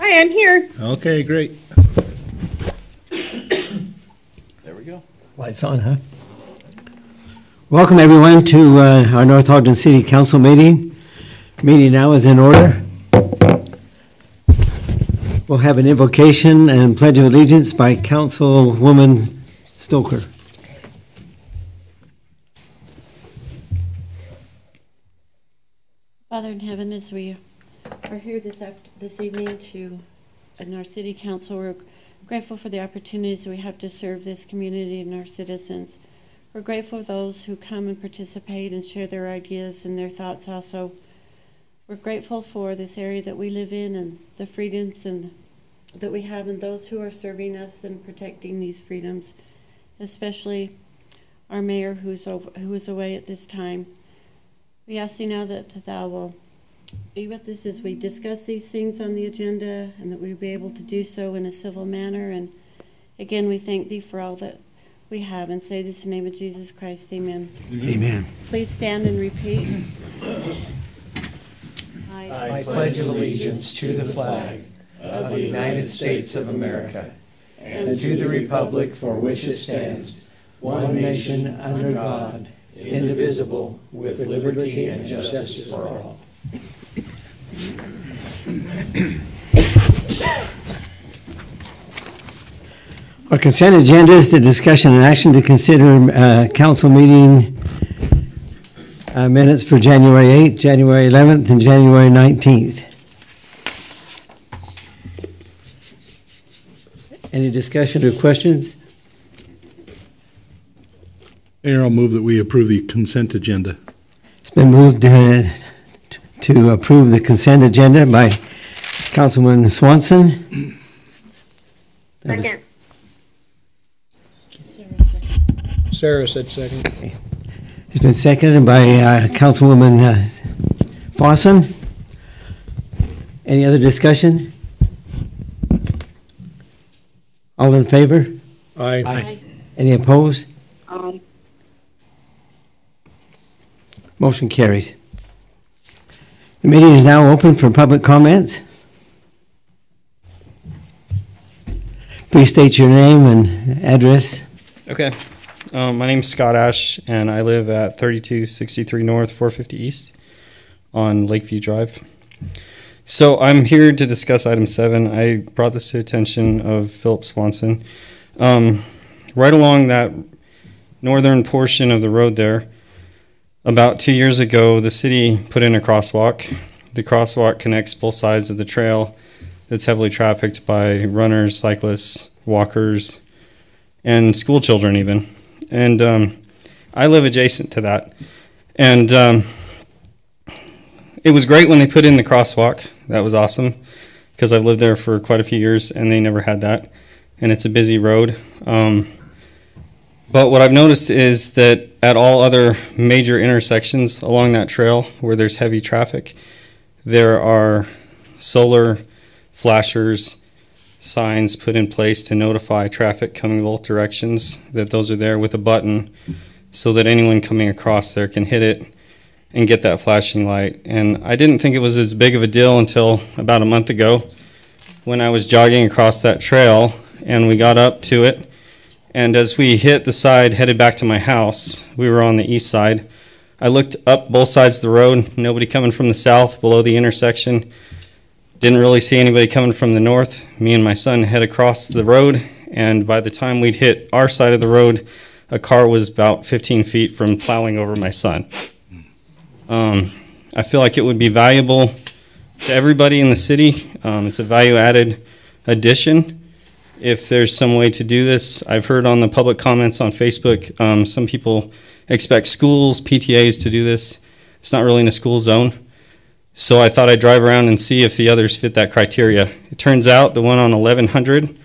Hi, I'm here. Okay, great. There we go. Lights on, huh? Welcome, everyone, to our North Ogden City Council meeting. Meeting now is in order. We'll have an invocation and pledge of allegiance by Councilwoman Stoker. Father in heaven, as we are here this evening in our city council, we're grateful for the opportunities we have to serve this community and our citizens. We're grateful for those who come and participate and share their ideas and their thoughts also. We're grateful for this area that we live in and the freedoms that we have and those who are serving us and protecting these freedoms, especially our mayor who is away at this time. We ask you now that thou will be with us as we discuss these things on the agenda and that we'll be able to do so in a civil manner. And again, we thank thee for all that we have and say this in the name of Jesus Christ. Amen. Amen. Please stand and repeat. I pledge allegiance to the flag of the United States of America and to the republic for which it stands, one nation under God, indivisible, with liberty and justice for all. Our consent agenda is the discussion and action to consider council meeting minutes for January 8th, January 11th, and January 19th. Any discussion or questions? Mayor, I'll move that we approve the consent agenda. It's been moved to approve the consent agenda by Councilman Swanson. Second. Sarah said second. It's been seconded by Councilwoman Fossen. Any other discussion? All in favor? Aye. Aye. Any opposed? Aye. Motion carries. The meeting is now open for public comments. Please state your name and address. Okay. My name's Scott Ash, and I live at 3263 North, 450 East on Lakeview Drive. So I'm here to discuss item 7. I brought this to the attention of Philip Swanson. Right along that northern portion of the road there, about 2 years ago, the city put in a crosswalk. The crosswalk connects both sides of the trail that's heavily trafficked by runners, cyclists, walkers, and school children even. And I live adjacent to that. And it was great when they put in the crosswalk. That was awesome because I've lived there for quite a few years and they never had that. And it's a busy road. But what I've noticed is that at all other major intersections along that trail where there's heavy traffic, there are solar flashers, signs put in place to notify traffic coming both directions, that those are there with a button so that anyone coming across there can hit it and get that flashing light. And I didn't think it was as big of a deal until about a month ago when I was jogging across that trail and we got up to it. And as we hit the side headed back to my house, we were on the east side. I looked up both sides of the road, nobody coming from the south below the intersection. Didn't really see anybody coming from the north. Me and my son head across the road, and by the time we'd hit our side of the road, a car was about 15 feet from plowing over my son. I feel like it would be valuable to everybody in the city. It's a value-added addition. If there's some way to do this, I've heard on the public comments on Facebook, some people expect schools, PTAs to do this. It's not really in a school zone. So I thought I'd drive around and see if the others fit that criteria. It turns out the one on 1100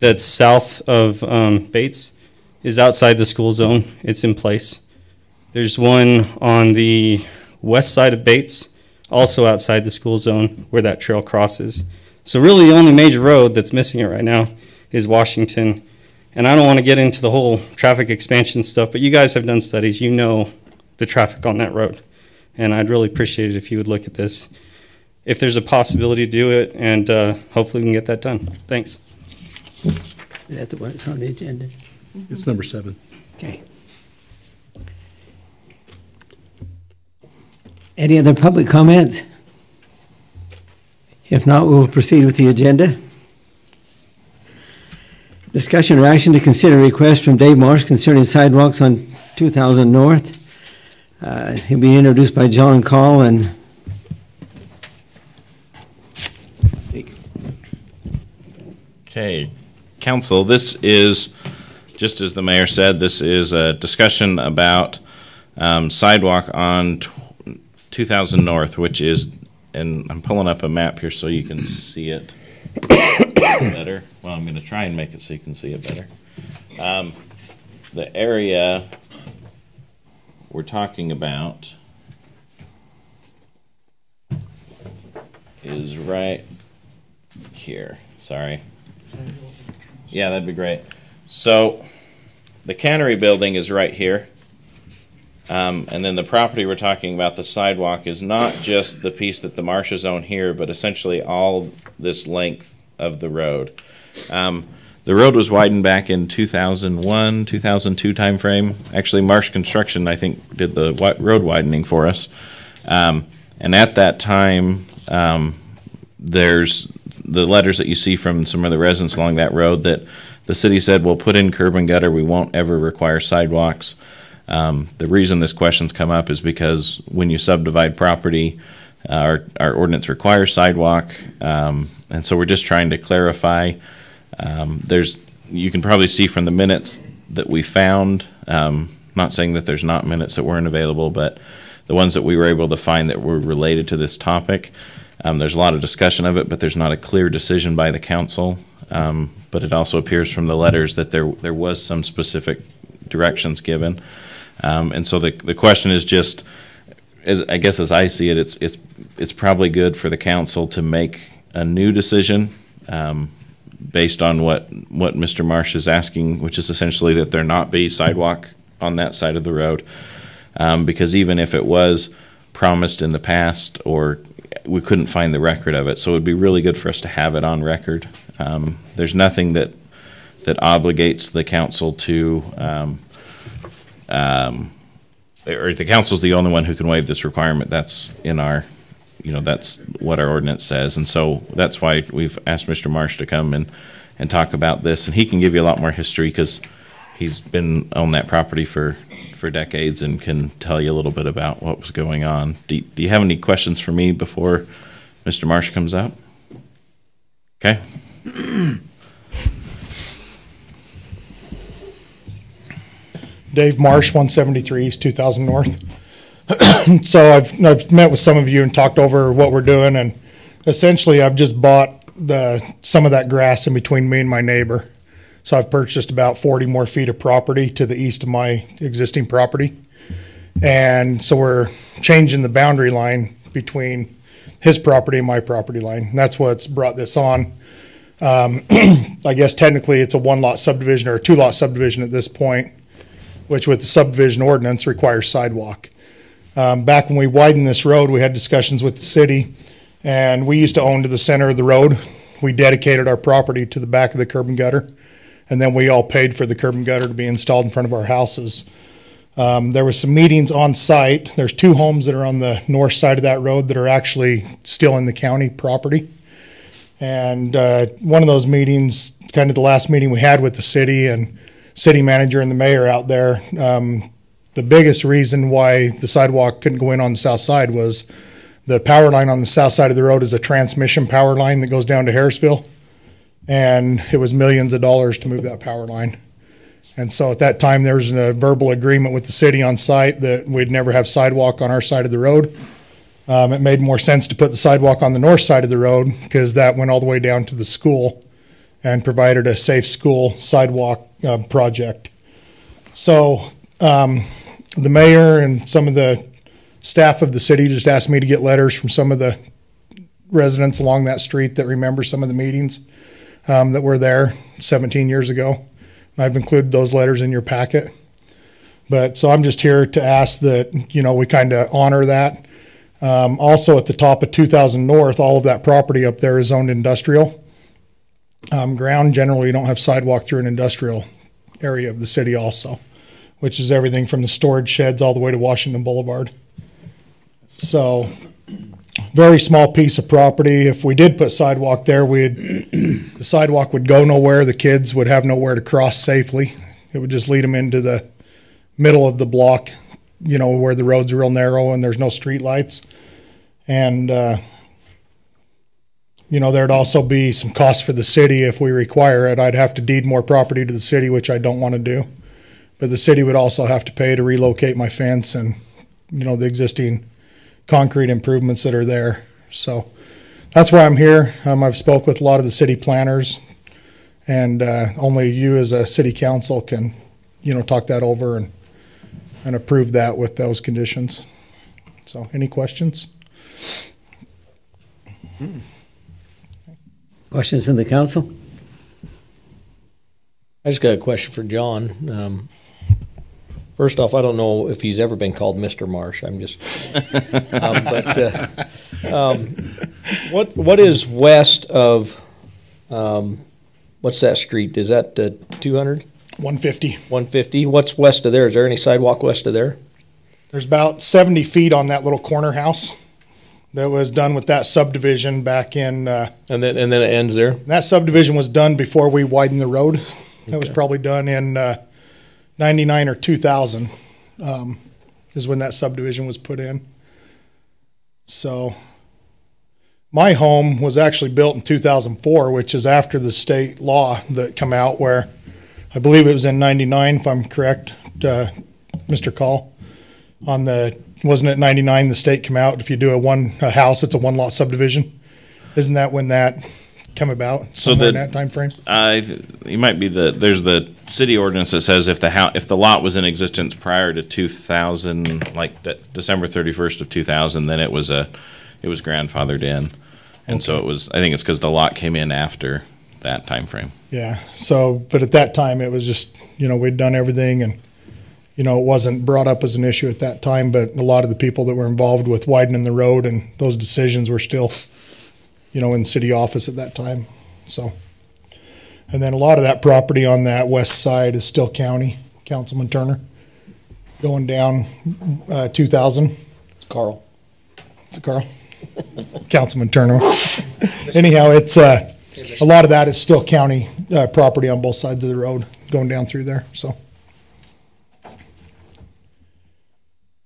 that's south of Bates is outside the school zone. It's in place. There's one on the west side of Bates, also outside the school zone where that trail crosses. So really the only major road that's missing it right now is Washington. And I don't want to get into the whole traffic expansion stuff, but you guys have done studies. You know the traffic on that road. And I'd really appreciate it if you would look at this. if there's a possibility to do it, and hopefully we can get that done. Thanks. Is that the one that's on the agenda? It's number 7. Okay. Any other public comments? If not, we'll proceed with the agenda. Discussion or action to consider a request from Dave Marsh concerning sidewalks on 2000 North. He'll be introduced by John Call and Okay, council, this is, just as the mayor said, this is a discussion about sidewalk on 2000 North, which is, and I'm pulling up a map here so you can see it better. Well, I'm going to try and make it so you can see it better. The area we're talking about is right here. Sorry. Yeah, that'd be great. So the cannery building is right here. And then the property we're talking about, the sidewalk, is not just the piece that the marshes own here, but essentially all this length of the road. The road was widened back in 2001, 2002 timeframe. Actually, Marsh Construction, I think, did the road widening for us. And at that time, there's the letters that you see from some of the residents along that road that the city said, we'll put in curb and gutter, we won't ever require sidewalks. The reason this question's come up is because when you subdivide property, our ordinance requires sidewalk, and so we're just trying to clarify. You can probably see from the minutes that we found, not saying that there's not minutes that weren't available, but the ones that we were able to find that were related to this topic, there's a lot of discussion of it, but there's not a clear decision by the council. But it also appears from the letters that there was some specific directions given. And so the question is just, I guess as I see it, it's probably good for the council to make a new decision based on what Mr. Marsh is asking, which is essentially that there not be sidewalk on that side of the road. Because even if it was promised in the past, or we couldn't find the record of it, so it would be really good for us to have it on record. There's nothing that obligates the council to, or the council's the only one who can waive this requirement. That's in our, that's what our ordinance says. And so that's why we've asked Mr. Marsh to come and talk about this. And he can give you a lot more history because he's been on that property for decades and can tell you a little bit about what was going on. Do you have any questions for me before Mr. Marsh comes out? Okay. Dave Marsh, 173 East 2000 North. So I've met with some of you and talked over what we're doing, and essentially I've just bought some of that grass in between me and my neighbor. So I've purchased about 40 more feet of property to the east of my existing property. And so we're changing the boundary line between his property and my property line. And that's what's brought this on. I guess technically it's a 1-lot subdivision or a 2-lot subdivision at this point, which with the subdivision ordinance requires sidewalk. Back when we widened this road, we had discussions with the city, and we used to own to the center of the road. We dedicated our property to the back of the curb and gutter, and then we all paid for the curb and gutter to be installed in front of our houses. There was some meetings on site. There's 2 homes that are on the north side of that road that are actually still in the county property. And one of those meetings, kind of the last meeting we had with the city and city manager and the mayor out there, the biggest reason why the sidewalk couldn't go in on the south side was the power line on the south side of the road is a transmission power line that goes down to Harrisville. And it was millions of dollars to move that power line. And so at that time, there was a verbal agreement with the city on site that we'd never have sidewalk on our side of the road. It made more sense to put the sidewalk on the north side of the road because that went all the way down to the school and provided a safe school sidewalk project. So the mayor and some of the staff of the city just asked me to get letters from some of the residents along that street that remember some of the meetings that were there 17 years ago. I've included those letters in your packet. But so I'm just here to ask that, we kind of honor that. Also at the top of 2000 North, all of that property up there is zoned industrial. Ground, generally, you don't have sidewalk through an industrial area of the city also, which is everything from the storage sheds all the way to Washington Boulevard. So, very small piece of property. If we did put sidewalk there, the sidewalk would go nowhere. The kids would have nowhere to cross safely. It would just lead them into the middle of the block, you know, where the road's real narrow and there's no street lights. And, you know, there'd also be some costs for the city if we require it. I'd have to deed more property to the city, which I don't want to do. But the city would also have to pay to relocate my fence and, you know, the existing concrete improvements that are there. So that's why I'm here. I've spoke with a lot of the city planners, and only you as a city council can, you know, talk that over and approve that with those conditions. So any questions? Questions from the council? I just got a question for John. First off, I don't know if he's ever been called Mr. Marsh. I'm just, what is west of, what's that street? Is that 200? 150. 150. What's west of there? Is there any sidewalk west of there? There's about 70 feet on that little corner house that was done with that subdivision back in. And then it ends there. That subdivision was done before we widened the road. That was probably done in 99 or 2000 is when that subdivision was put in. So my home was actually built in 2004, which is after the state law that come out, where I believe it was in 99, if I'm correct, Mr. Call. Wasn't it 99 the state come out, if you do a house, it's a one lot subdivision? Isn't that when that come about, somewhere in that time frame? You might be there's the city ordinance that says if the lot was in existence prior to 2000, like December 31st of 2000, then it was grandfathered in, and so it was. I think it's because the lot came in after that time frame. Yeah. So, but at that time, it was just, you know, we'd done everything, and you know, it wasn't brought up as an issue at that time. But a lot of the people that were involved with widening the road and those decisions were still, you know, in city office at that time. So, and then a lot of that property on that west side is still county, Councilman Turner, going down 2000. Carl. Is it Carl? Councilman Turner. Anyhow, it's a lot of that is still county property on both sides of the road going down through there. So,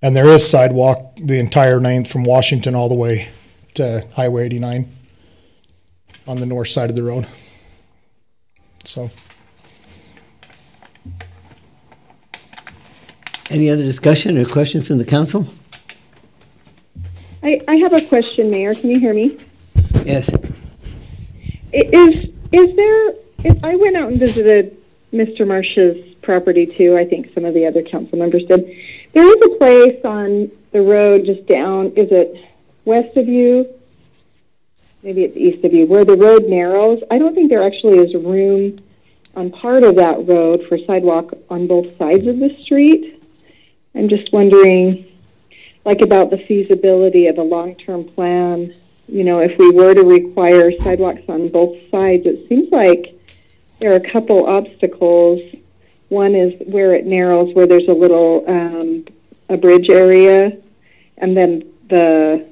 and there is sidewalk the entire 9th from Washington all the way to Highway 89 on the north side of the road. So, Any other discussion or questions from the council? I have a question, Mayor. Can you hear me? Yes. Is there, if I went out and visited Mr. Marsh's property too, I think some of the other council members did. There is a place on the road just down, is it west of you? Maybe it's east of you, where the road narrows. I don't think there actually is room on part of that road for sidewalk on both sides of the street. I'm just wondering, like, about the feasibility of a long-term plan. You know, if we were to require sidewalks on both sides, it seems like there are a couple obstacles. One is where it narrows, where there's a little a bridge area, and then the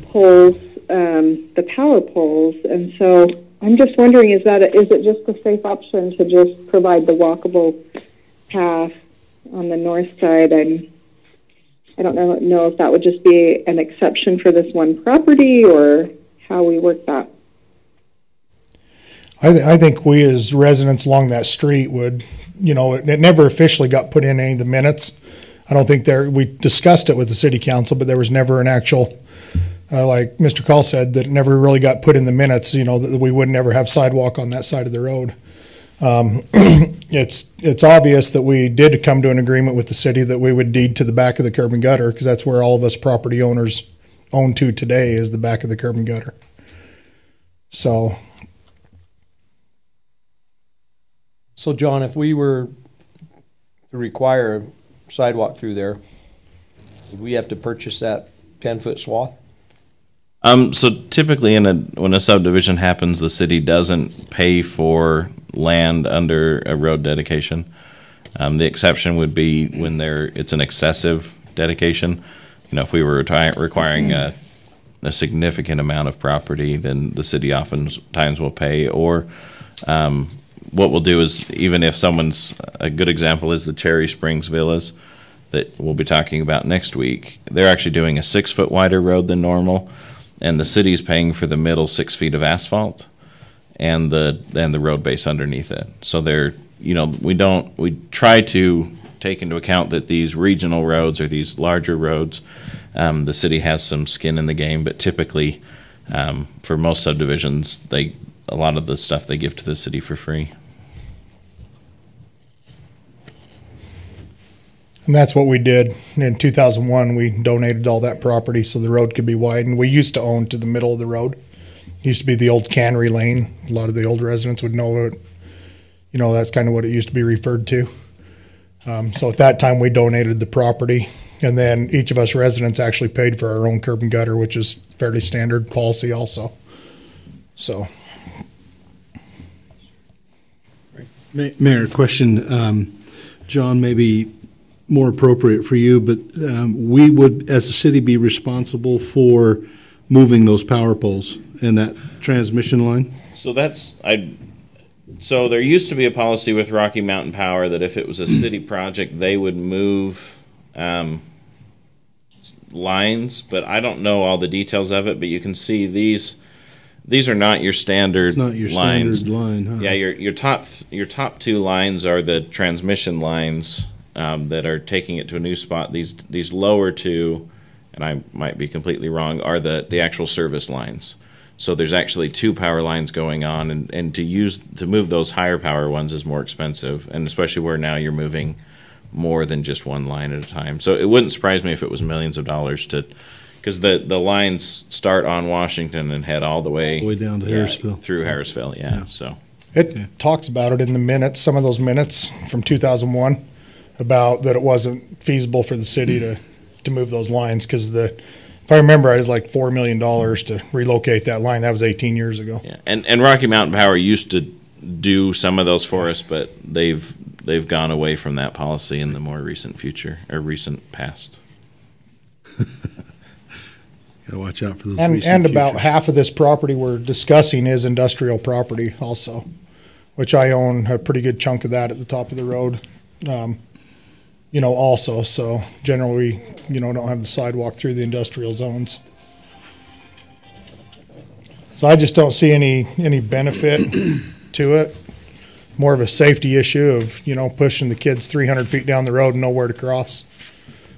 poles, the power poles. And so I'm just wondering, is it just a safe option to just provide the walkable path on the north side? I don't know if that would just be an exception for this one property or how we work that. I think we as residents along that street would, you know, it never officially got put in any of the minutes. I don't think we discussed it with the city council, but there was never an actual, like Mr. Call said, that it never really got put in the minutes, you know, that we would never have sidewalk on that side of the road. It's obvious that we did come to an agreement with the city that we would deed to the back of the curb and gutter, because that's where all of us property owners own to today, is the back of the curb and gutter. So John, if we were to require a sidewalk through there, would we have to purchase that 10-foot swath? So typically when a subdivision happens, the city doesn't pay for land under a road dedication. The exception would be when it's an excessive dedication. If we were requiring a significant amount of property, then the city oftentimes will pay. Or what we'll do is, even if a good example is the Cherry Springs Villas that we'll be talking about next week, they're actually doing a 6-foot wider road than normal. And the city's paying for the middle 6 feet of asphalt and the road base underneath it. So we try to take into account that these regional roads or these larger roads, the city has some skin in the game, but typically for most subdivisions, a lot of the stuff they give to the city for free. And that's what we did in 2001. We donated all that property so the road could be widened. We used to own to the middle of the road. It used to be the old cannery lane. A lot of the old residents would know it. That's kind of what it used to be referred to. So at that time, we donated the property. And then each of us residents actually paid for our own curb and gutter, which is fairly standard policy also. So. Mayor, question, John, maybe more appropriate for you, but we would, as a city, be responsible for moving those power poles and that transmission line? So so there used to be a policy with Rocky Mountain Power that if it was a city project, they would move lines, but I don't know all the details of it, but you can see these are not your standard lines. It's not your standard line, huh? Yeah, your top two lines are the transmission lines that are taking it to a new spot. These lower two, and I might be completely wrong, are the actual service lines. So there's actually 2 power lines going on, and to move those higher power ones is more expensive, and especially where now you're moving more than just one line at a time. So it wouldn't surprise me if it was millions of dollars because the lines start on Washington and head all the way down to Harrisville. Through Harrisville, yeah. So it talks about it in the minutes, some of those minutes from 2001, about that it wasn't feasible for the city to move those lines because if I remember, it was like $4 million to relocate that line. That was 18 years ago. Yeah, and Rocky Mountain Power used to do some of those for us, but they've gone away from that policy in the more recent future or recent past. Got to watch out for those. And about half of this property we're discussing is industrial property also, which I own a pretty good chunk of that at the top of the road. Also, so generally, don't have the sidewalk through the industrial zones. So I just don't see any benefit to it. More of a safety issue of, pushing the kids 300 feet down the road and nowhere to cross,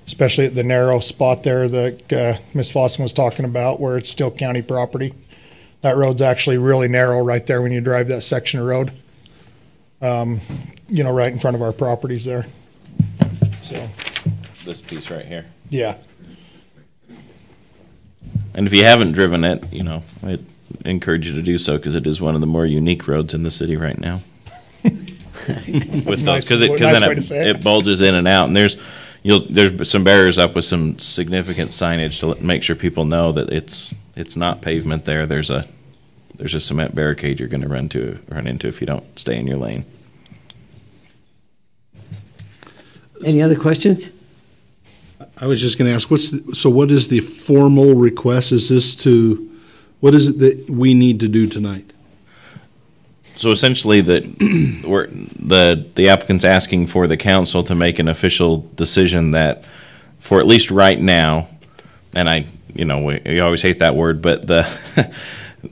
especially at the narrow spot there that Ms. Fossen was talking about where it's still county property. That road's actually really narrow right there when you drive that section of road, right in front of our properties there. So this piece right here. Yeah. And if you haven't driven it, I encourage you to do so because it is one of the more unique roads in the city right now. With those, because then it bulges in and out, and there's some barriers up with some significant signage to make sure people know that it's not pavement there. There's a cement barricade you're going to run into if you don't stay in your lane. Any other questions? I was just going to ask, what is the formal request? What is it that we need to do tonight? So essentially, the applicant's asking for the council to make an official decision that, for at least right now, and we always hate that word, but that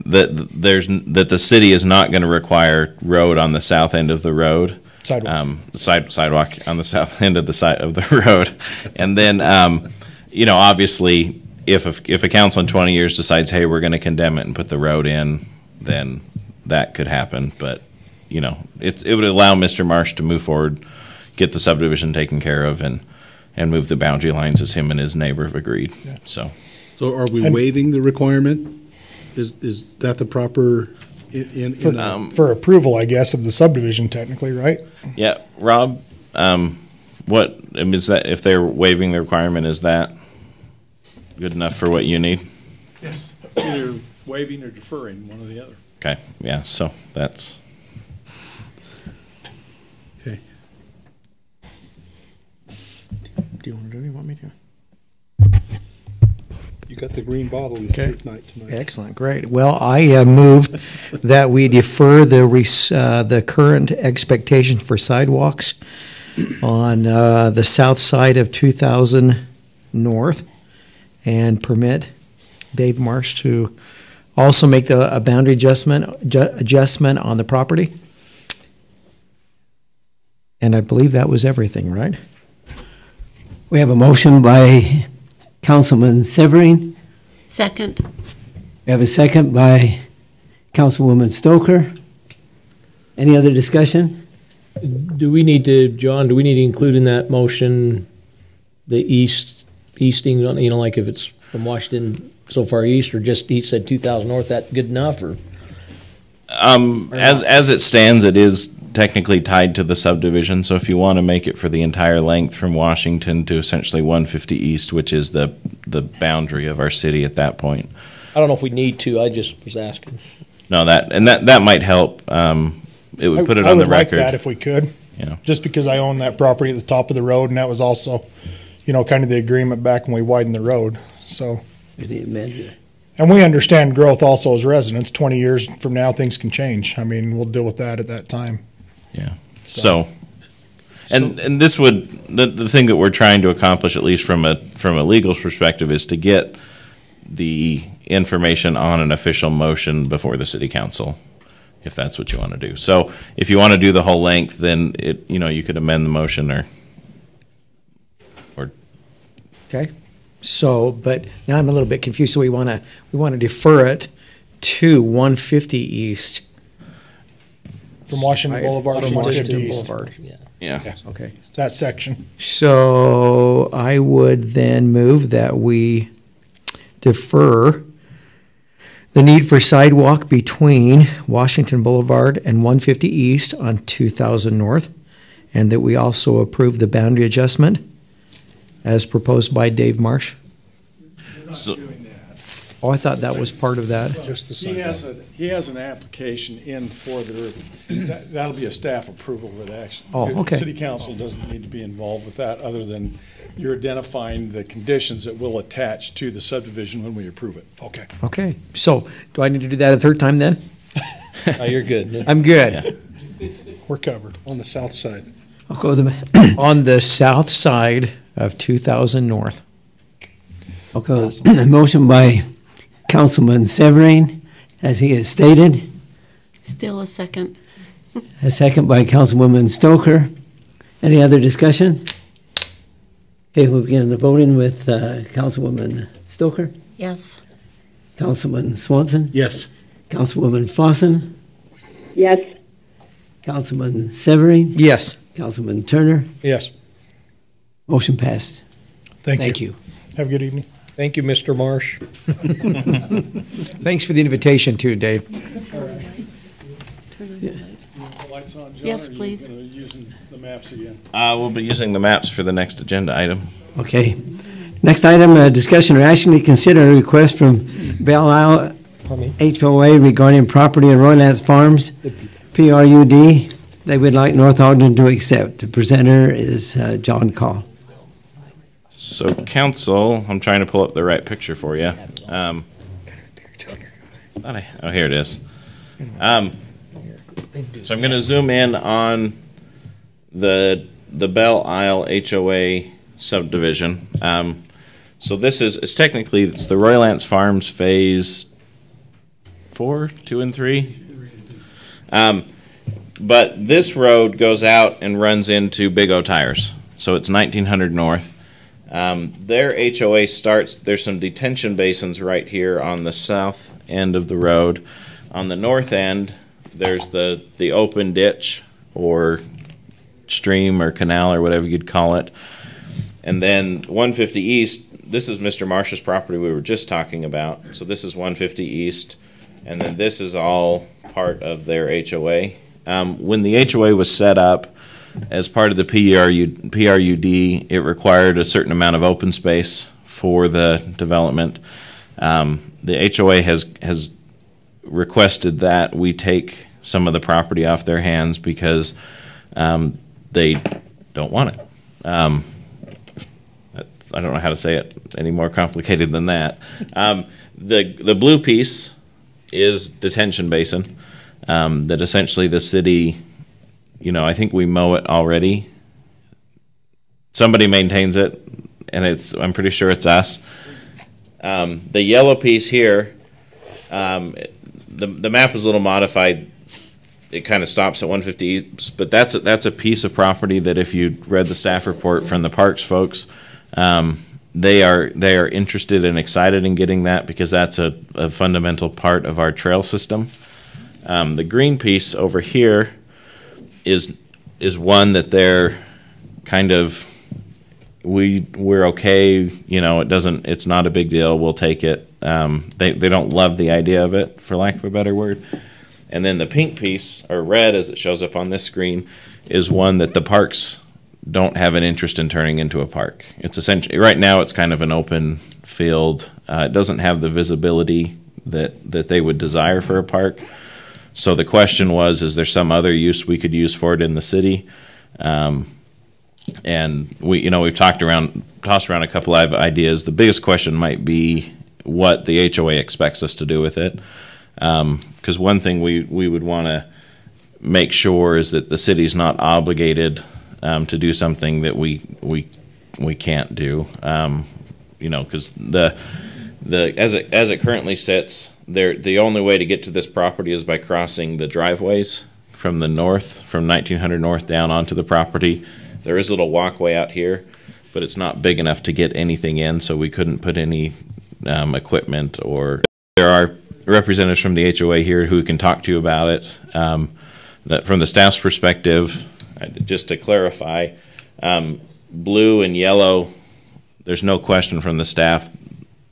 the city is not going to require road on the south end of the road. Sidewalk on the south end of the road, and then obviously if a council in 20 years decides, hey, we're going to condemn it and put the road in, then that could happen. But it would allow Mr. Marsh to move forward, get the subdivision taken care of, and move the boundary lines as him and his neighbor have agreed. Yeah. So are we waiving the requirement? Is that the proper? For approval, I guess, of the subdivision, technically, right? Yeah, Rob. Is that if they're waiving the requirement? Is that good enough for what you need? Yes. Either waiving or deferring, one or the other. Okay, yeah, so that's, Okay. Do you want to do it? You want me to? You got the green bottle Okay. tonight. Excellent, great. Well, I move that we defer the current expectation for sidewalks on the south side of 2000 North and permit Dave Marsh to also make a boundary adjustment on the property. And I believe that was everything, right? We have a motion by Councilman Severine. Second. We have a second by Councilwoman Stoker. Any other discussion? Do we need to, John, include in that motion the easting, like if it's from Washington so far east, or just he said 2000 north, that good enough, or? as it stands, it is technically tied to the subdivision, so if you want to make it for the entire length from Washington to essentially 150 East, which is the boundary of our city at that point. I don't know if we need to, I just was asking. No, that might help. It would put it on the record. I would like that if we could. Yeah. Just because I own that property at the top of the road, and that was also, kind of the agreement back when we widened the road, so. And we understand growth also as residents. 20 years from now, things can change. I mean, we'll deal with that at that time. Yeah. So this would, the thing that we're trying to accomplish, at least from a legal perspective, is to get the information on an official motion before the city council, if that's what you want to do. So if you want to do the whole length, then you could amend the motion or. Okay. So, but now I'm a little bit confused. So we want to defer it to 150 East. From Washington Boulevard to From 150 Washington East. Boulevard. Yeah. Okay. That section. So I would then move that we defer the need for sidewalk between Washington Boulevard and 150 East on 2000 North, and that we also approve the boundary adjustment as proposed by Dave Marsh. So, Oh, I thought that was part of that. Just the He has an application in for that'll be a staff approval of it, actually. Oh, okay. City council doesn't need to be involved with that, other than you're identifying the conditions that will attach to the subdivision when we approve it. Okay. Okay, so do I need to do that a third time then? Oh, you're good. I'm good. We're covered. On the south side. I'll go on the south side of 2000 North. Okay, a motion by Councilman Severine, as he has stated. Still a second. A second by Councilwoman Stoker. Any other discussion? Okay, we'll begin the voting with Councilwoman Stoker, Yes. Councilman Swanson, Yes. Councilwoman Fossen, Yes. Councilman Severine, Yes. Councilman Turner. Yes. Motion passes. Thank you. Have a good evening. Thank you, Mr. Marsh. Thanks for the invitation too, Dave. The lights on, John? Yes, or are you please. using the maps again? we'll be using the maps for the next agenda item. Okay. Next item, discussion or action to consider a request from Belle Isle HOA regarding property at Roylance Farms, PRUD. They would like North Ogden to accept. The presenter is John Call. So council, I'm trying to pull up the right picture for you. Oh, here it is. So I'm going to zoom in on the Belle Isle HOA subdivision. So this is, it's the Roylance Farms Phase 4, 2, and 3. But this road goes out and runs into Big O Tires. So it's 1900 North. Their HOA starts, there's some detention basins right here on the south end of the road. On the north end, there's the open ditch or stream or canal or whatever you'd call it. And then 150 East, this is Mr. Marsh's property we were just talking about. So this is 150 East, and then this is all part of their HOA. When the HOA was set up, as part of the PRUD, it required a certain amount of open space for the development. The HOA has requested that we take some of the property off their hands because they don't want it. I don't know how to say it any more complicated than that. The blue piece is detention basin that essentially the city, I think we mow it already. Somebody maintains it, and I'm pretty sure it's us. The yellow piece here, the map is a little modified. It kind of stops at 150 East, but that's a piece of property that if you read the staff report from the parks folks, they are interested and excited in getting that because that's a fundamental part of our trail system. The green piece over here is one that they're kind of we're okay. It's not a big deal. We'll take it. They don't love the idea of it, for lack of a better word. And then the pink piece, or red as it shows up on this screen, is one that the parks don't have an interest in turning into a park. It's essentially, right now it's kind of an open field. It doesn't have the visibility that they would desire for a park. So the question was, is there some other use we could use for it in the city? And we've tossed around a couple of ideas. The biggest question might be what the HOA expects us to do with it. Because one thing we would want to make sure is that the city's not obligated to do something that we can't do. Because as it currently sits, the only way to get to this property is by crossing the driveways from the north, from 1900 North down onto the property. There is a little walkway out here, but it's not big enough to get anything in, so we couldn't put any equipment or. There are representatives from the HOA here who can talk to you about it. That from the staff's perspective, just to clarify, blue and yellow, there's no question from the staff.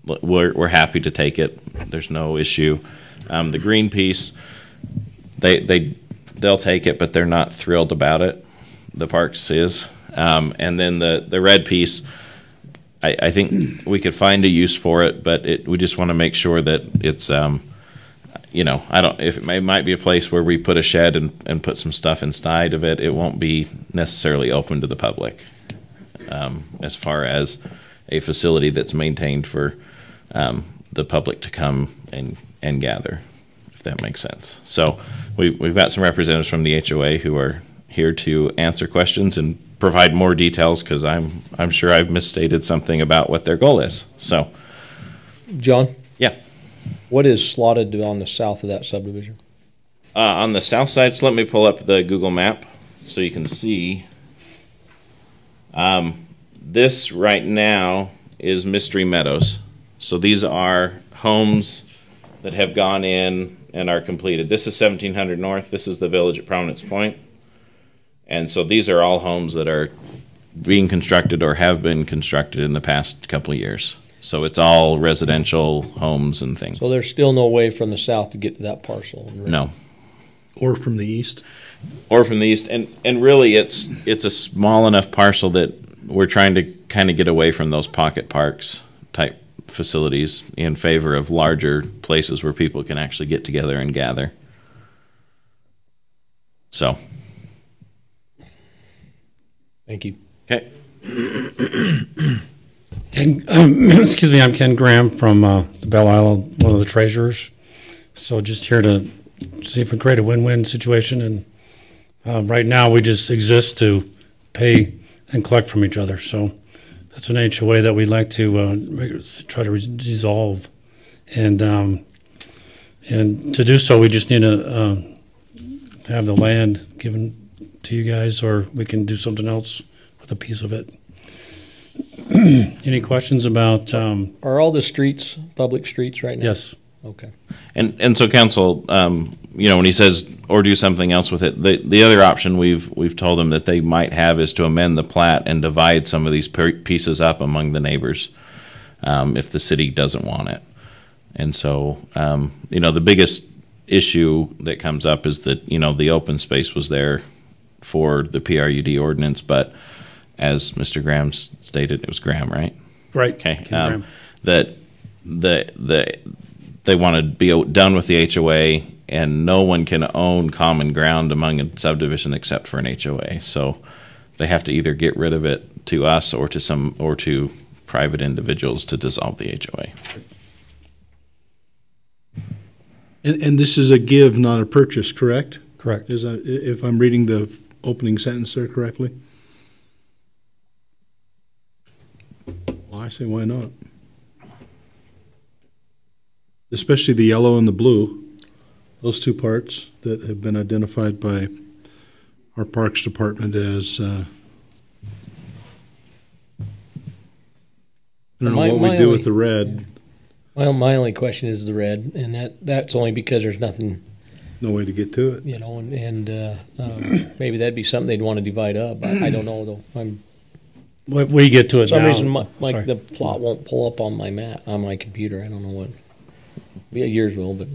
We're happy to take it. There's no issue. The green piece, they'll take it, but they're not thrilled about it. The parks is, and then the red piece. I think we could find a use for it, but we just want to make sure that it's, it might be a place where we put a shed and put some stuff inside of it. It won't be necessarily open to the public as far as a facility that's maintained for the public to come and gather, if that makes sense. So we've got some representatives from the HOA who are here to answer questions and provide more details, because I'm sure I've misstated something about what their goal is. So, John? Yeah. What is slotted on the south of that subdivision? On the south side, so let me pull up the Google map so you can see. This right now is Mystery Meadows. So these are homes that have gone in and are completed. This is 1700 North. This is the village at Prominence Point. And so these are all homes that are being constructed or have been constructed in the past couple of years. So it's all residential homes and things. So there's still no way from the south to get to that parcel? No. Or from the east? Or from the east. And really it's a small enough parcel that we're trying to kind of get away from those pocket parks type facilities in favor of larger places where people can actually get together and gather. So. Thank you. Okay. Excuse me, I'm Ken Graham from the Belle Isle, one of the treasurers. So just here to see if we create a win-win situation. And right now we just exist to pay and collect from each other. So that's an HOA that we'd like to try to resolve. And to do so, we just need to have the land given to you guys, or we can do something else with a piece of it. Any questions about? Are all the streets public streets right now? Yes. Okay. And so council, when he says or do something else with it, the other option we've told them that they might have is to amend the plat and divide some of these pieces up among the neighbors, if the city doesn't want it. And so, the biggest issue that comes up is that the open space was there for the PRUD ordinance, but as Mr. Graham stated, it was Graham, right? Right. Okay, Ken Graham. that they want to be done with the HOA, and no one can own common ground among a subdivision except for an HOA. So they have to either get rid of it to us or to private individuals to dissolve the HOA. And this is a give, not a purchase, correct? Correct. If I'm reading the opening sentence there correctly? Well, I say why not? Especially the yellow and the blue, those two parts that have been identified by our Parks Department as, I don't know what we do with the red. Well, my only question is the red, and that's only because there's nothing, No way to get to it. maybe that'd be something they'd want to divide up. I don't know, though. We get to it For some now. reason, Sorry. the plot won't pull up on my on my computer. I don't know what. Yeah, yours will, but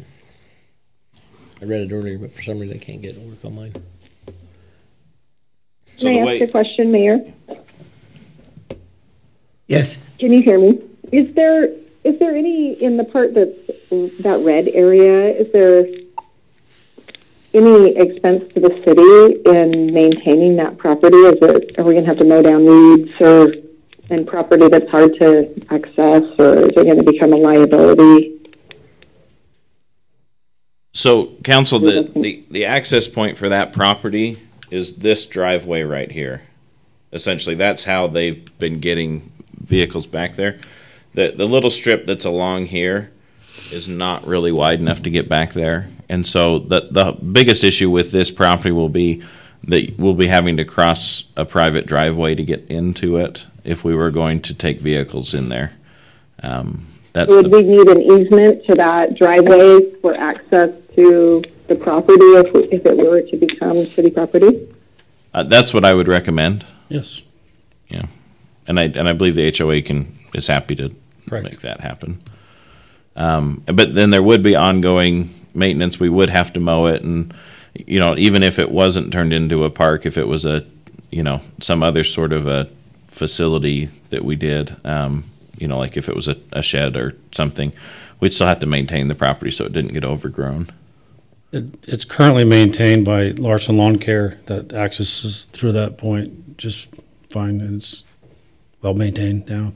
I read it earlier, but for some reason I can't get it to work on mine. So Can I ask a question, Mayor? Yes. Can you hear me? Is there any, in the part that's that red area, is there any expense to the city in maintaining that property? Are we going to have to mow down weeds and property that's hard to access, or is it going to become a liability? So, council, the access point for that property is this driveway right here. Essentially, that's how they've been getting vehicles back there. The little strip that's along here is not really wide enough to get back there. And so the biggest issue with this property will be that we'll be having to cross a private driveway to get into it if we were going to take vehicles in there. Would we need an easement to that driveway for access to the property if it were to become city property? That's what I would recommend. Yes. Yeah, and I believe the HOA is happy to Correct. make that happen. But then there would be ongoing maintenance. We would have to mow it, and even if it wasn't turned into a park, if it was some other sort of a facility that we did, like if it was a shed or something, we'd still have to maintain the property so it didn't get overgrown. It's currently maintained by Larson Lawn Care that accesses through that point just fine, and it's well maintained now.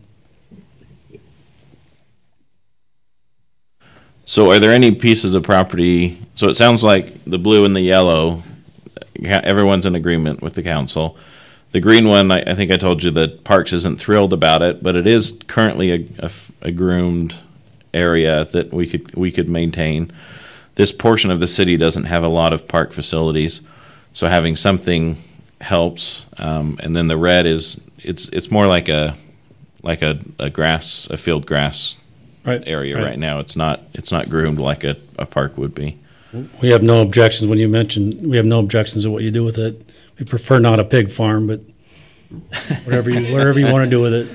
So are there any pieces of property, so it sounds like the blue and the yellow, everyone's in agreement with the council. The green one, I think I told you that Parks isn't thrilled about it, but it is currently a groomed area that we could maintain. This portion of the city doesn't have a lot of park facilities, so having something helps. And then the red it's more like a field grass area right now. It's not groomed like a park would be. We have no objections when you mentioned, we have no objections to what you do with it. We prefer not a pig farm, but whatever you want to do with it.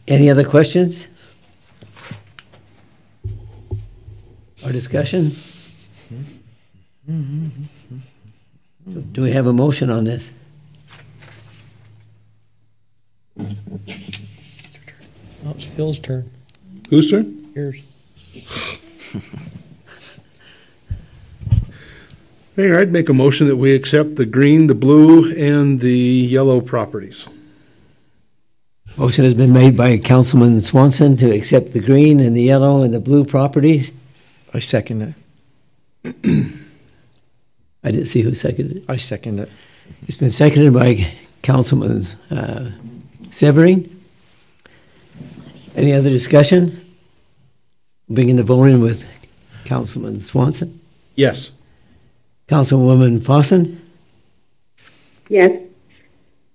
Any other questions? Or discussion? Do we have a motion on this? Oh, it's Phil's turn. Whose turn? Yours. Mayor, I'd make a motion that we accept the green, the blue, and the yellow properties. Motion has been made by Councilman Swanson to accept the green and the yellow and the blue properties. I second it. I didn't see who seconded it. I second it. It's been seconded by Councilman Severing. Any other discussion? Bringing the vote in with Councilman Swanson. Yes. Councilwoman Fossen. Yes.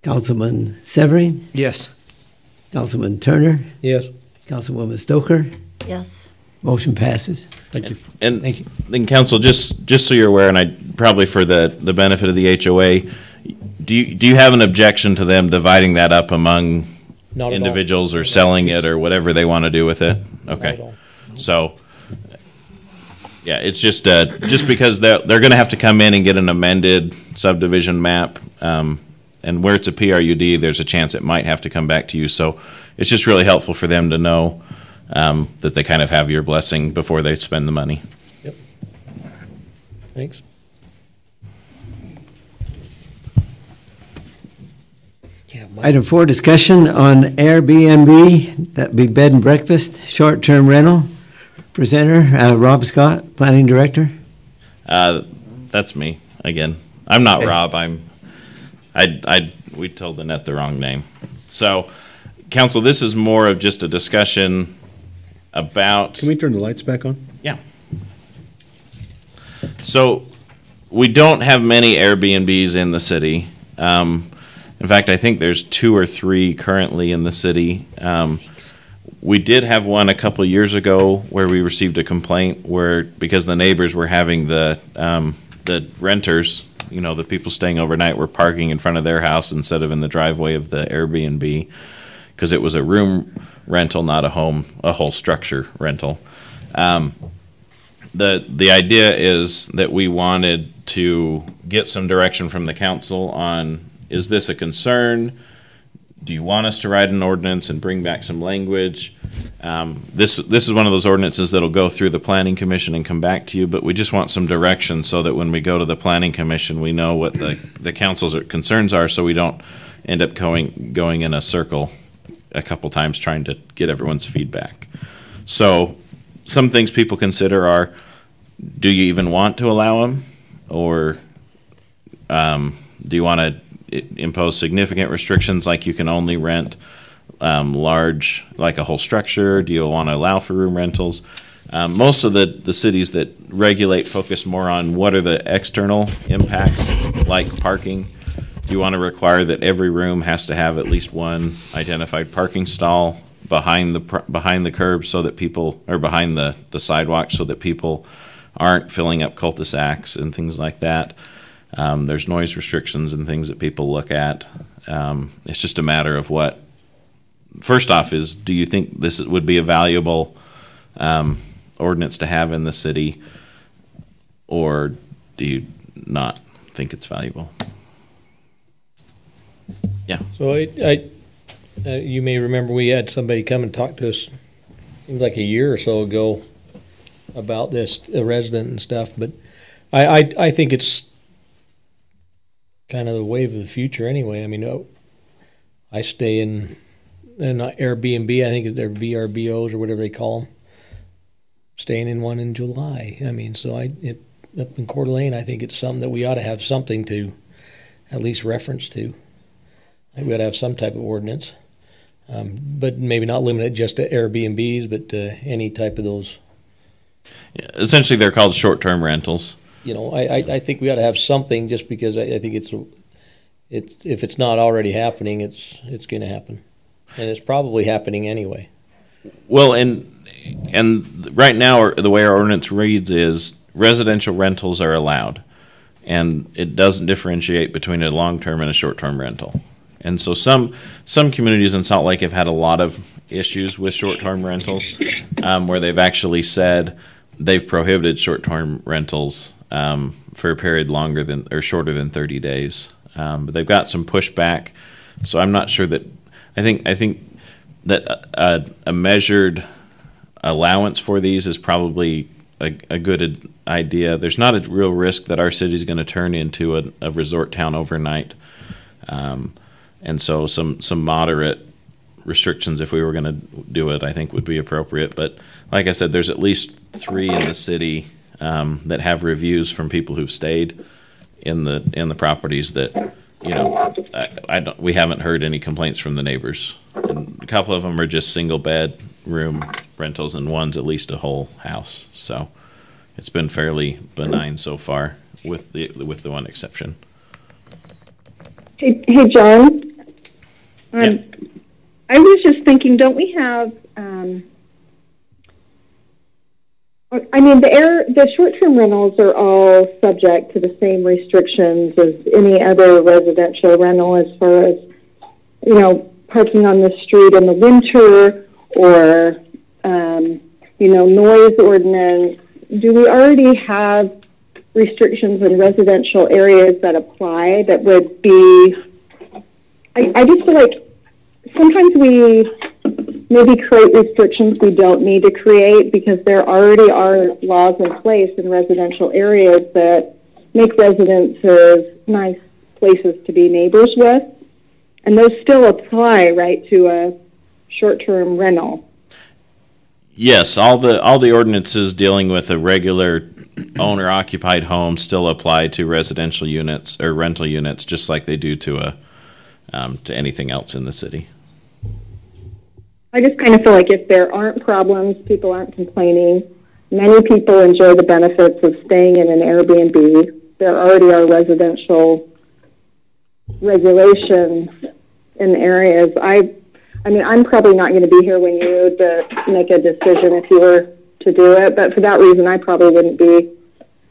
Councilman Severing. Yes. Councilman Turner. Yes. Councilwoman Stoker. Yes. Motion passes. Thank you. And Thank you. then council, just so you're aware, and I probably for the benefit of the HOA, do you have an objection to them dividing that up among Not at all. individuals or selling it or whatever they want to do with it? Not at Okay. all. So Yeah, it's just because they're going to have to come in and get an amended subdivision map, and where it's a PRUD, there's a chance it might have to come back to you. So it's just really helpful for them to know that they kind of have your blessing before they spend the money. Yep. Thanks. Yeah, Item 4, discussion on Airbnb, that'd be bed and breakfast, short-term rental. Presenter, Rob Scott, Planning Director. That's me again. I'm not Rob. We told Annette the wrong name. So, Council, this is more of just a discussion about. Can we turn the lights back on? Yeah. So, we don't have many Airbnbs in the city. In fact, I think there's 2 or 3 currently in the city. We did have one a couple of years ago where we received a complaint because the neighbors were having the renters, the people staying overnight, were parking in front of their house instead of in the driveway of the Airbnb, because it was a room rental, not a whole structure rental. The idea is that we wanted to get some direction from the council on, is this a concern? Do you want us to write an ordinance and bring back some language? This is one of those ordinances that'll go through the Planning Commission and come back to you, but we just want some direction so that when we go to the Planning Commission, we know what the council's concerns are, so we don't end up going in a circle a couple times trying to get everyone's feedback. So some things people consider are, do you even want to allow them? Or do you want to impose significant restrictions, like you can only rent large, like a whole structure? Do you want to allow for room rentals? Most of the cities that regulate focus more on what are the external impacts, like parking. Do you want to require that every room has to have at least one identified parking stall behind the curb, so that people, or behind the sidewalk, so that people aren't filling up cul-de-sacs and things like that? There's noise restrictions and things that people look at. It's just a matter of what, first off, is, do you think this would be a valuable ordinance to have in the city, or do you not think it's valuable? Yeah. So you may remember we had somebody come and talk to us, seems like a year or so ago, about this, a resident and stuff, but I think it's kind of the wave of the future anyway. I mean, I stay in Airbnb, I think they're VRBOs or whatever they call them, staying in one in July. I mean, so up in Coeur d'Alene, I think it's something that we ought to have something to at least reference to. I think we ought to have some type of ordinance, but maybe not limit it just to Airbnbs, but to any type of those. Yeah, essentially, they're called short-term rentals. I think we ought to have something, just because I think it's if it's not already happening, it's going to happen, and it's probably happening anyway. Well, and right now, the way our ordinance reads is residential rentals are allowed, and it doesn't differentiate between a long-term and a short-term rental. And so some communities in Salt Lake have had a lot of issues with short-term rentals, where they've actually said they've prohibited short-term rentals for a period longer than, or shorter than 30 days. But they've got some pushback, so I'm not sure that. I think that a measured allowance for these is probably a good idea. There's not a real risk that our city is going to turn into a resort town overnight. And so some moderate restrictions, if we were going to do it, I think would be appropriate. But like I said, there's at least 3 in the city that have reviews from people who've stayed in the properties that, we haven't heard any complaints from the neighbors. And a couple of them are just single bed room rentals, and one's at least a whole house. So it's been fairly benign so far, with the one exception. Hey, John. Yeah. I was just thinking, don't we have? The short-term rentals are all subject to the same restrictions as any other residential rental, as far as parking on the street in the winter, or noise ordinance, do we already have restrictions in residential areas that apply that would be, I just feel like sometimes we maybe create restrictions we don't need to create because there already are laws in place in residential areas that make residences nice places to be neighbors with. And those still apply, right, to a short-term rental. Yes, all the ordinances dealing with a regular owner-occupied home still apply to residential units or rental units, just like they do to anything else in the city. I just kind of feel like if there aren't problems, people aren't complaining. Many people enjoy the benefits of staying in an Airbnb. There already are residential regulations in areas. I mean, I'm probably not going to be here when you to make a decision if you were to do it, but for that reason, I probably wouldn't be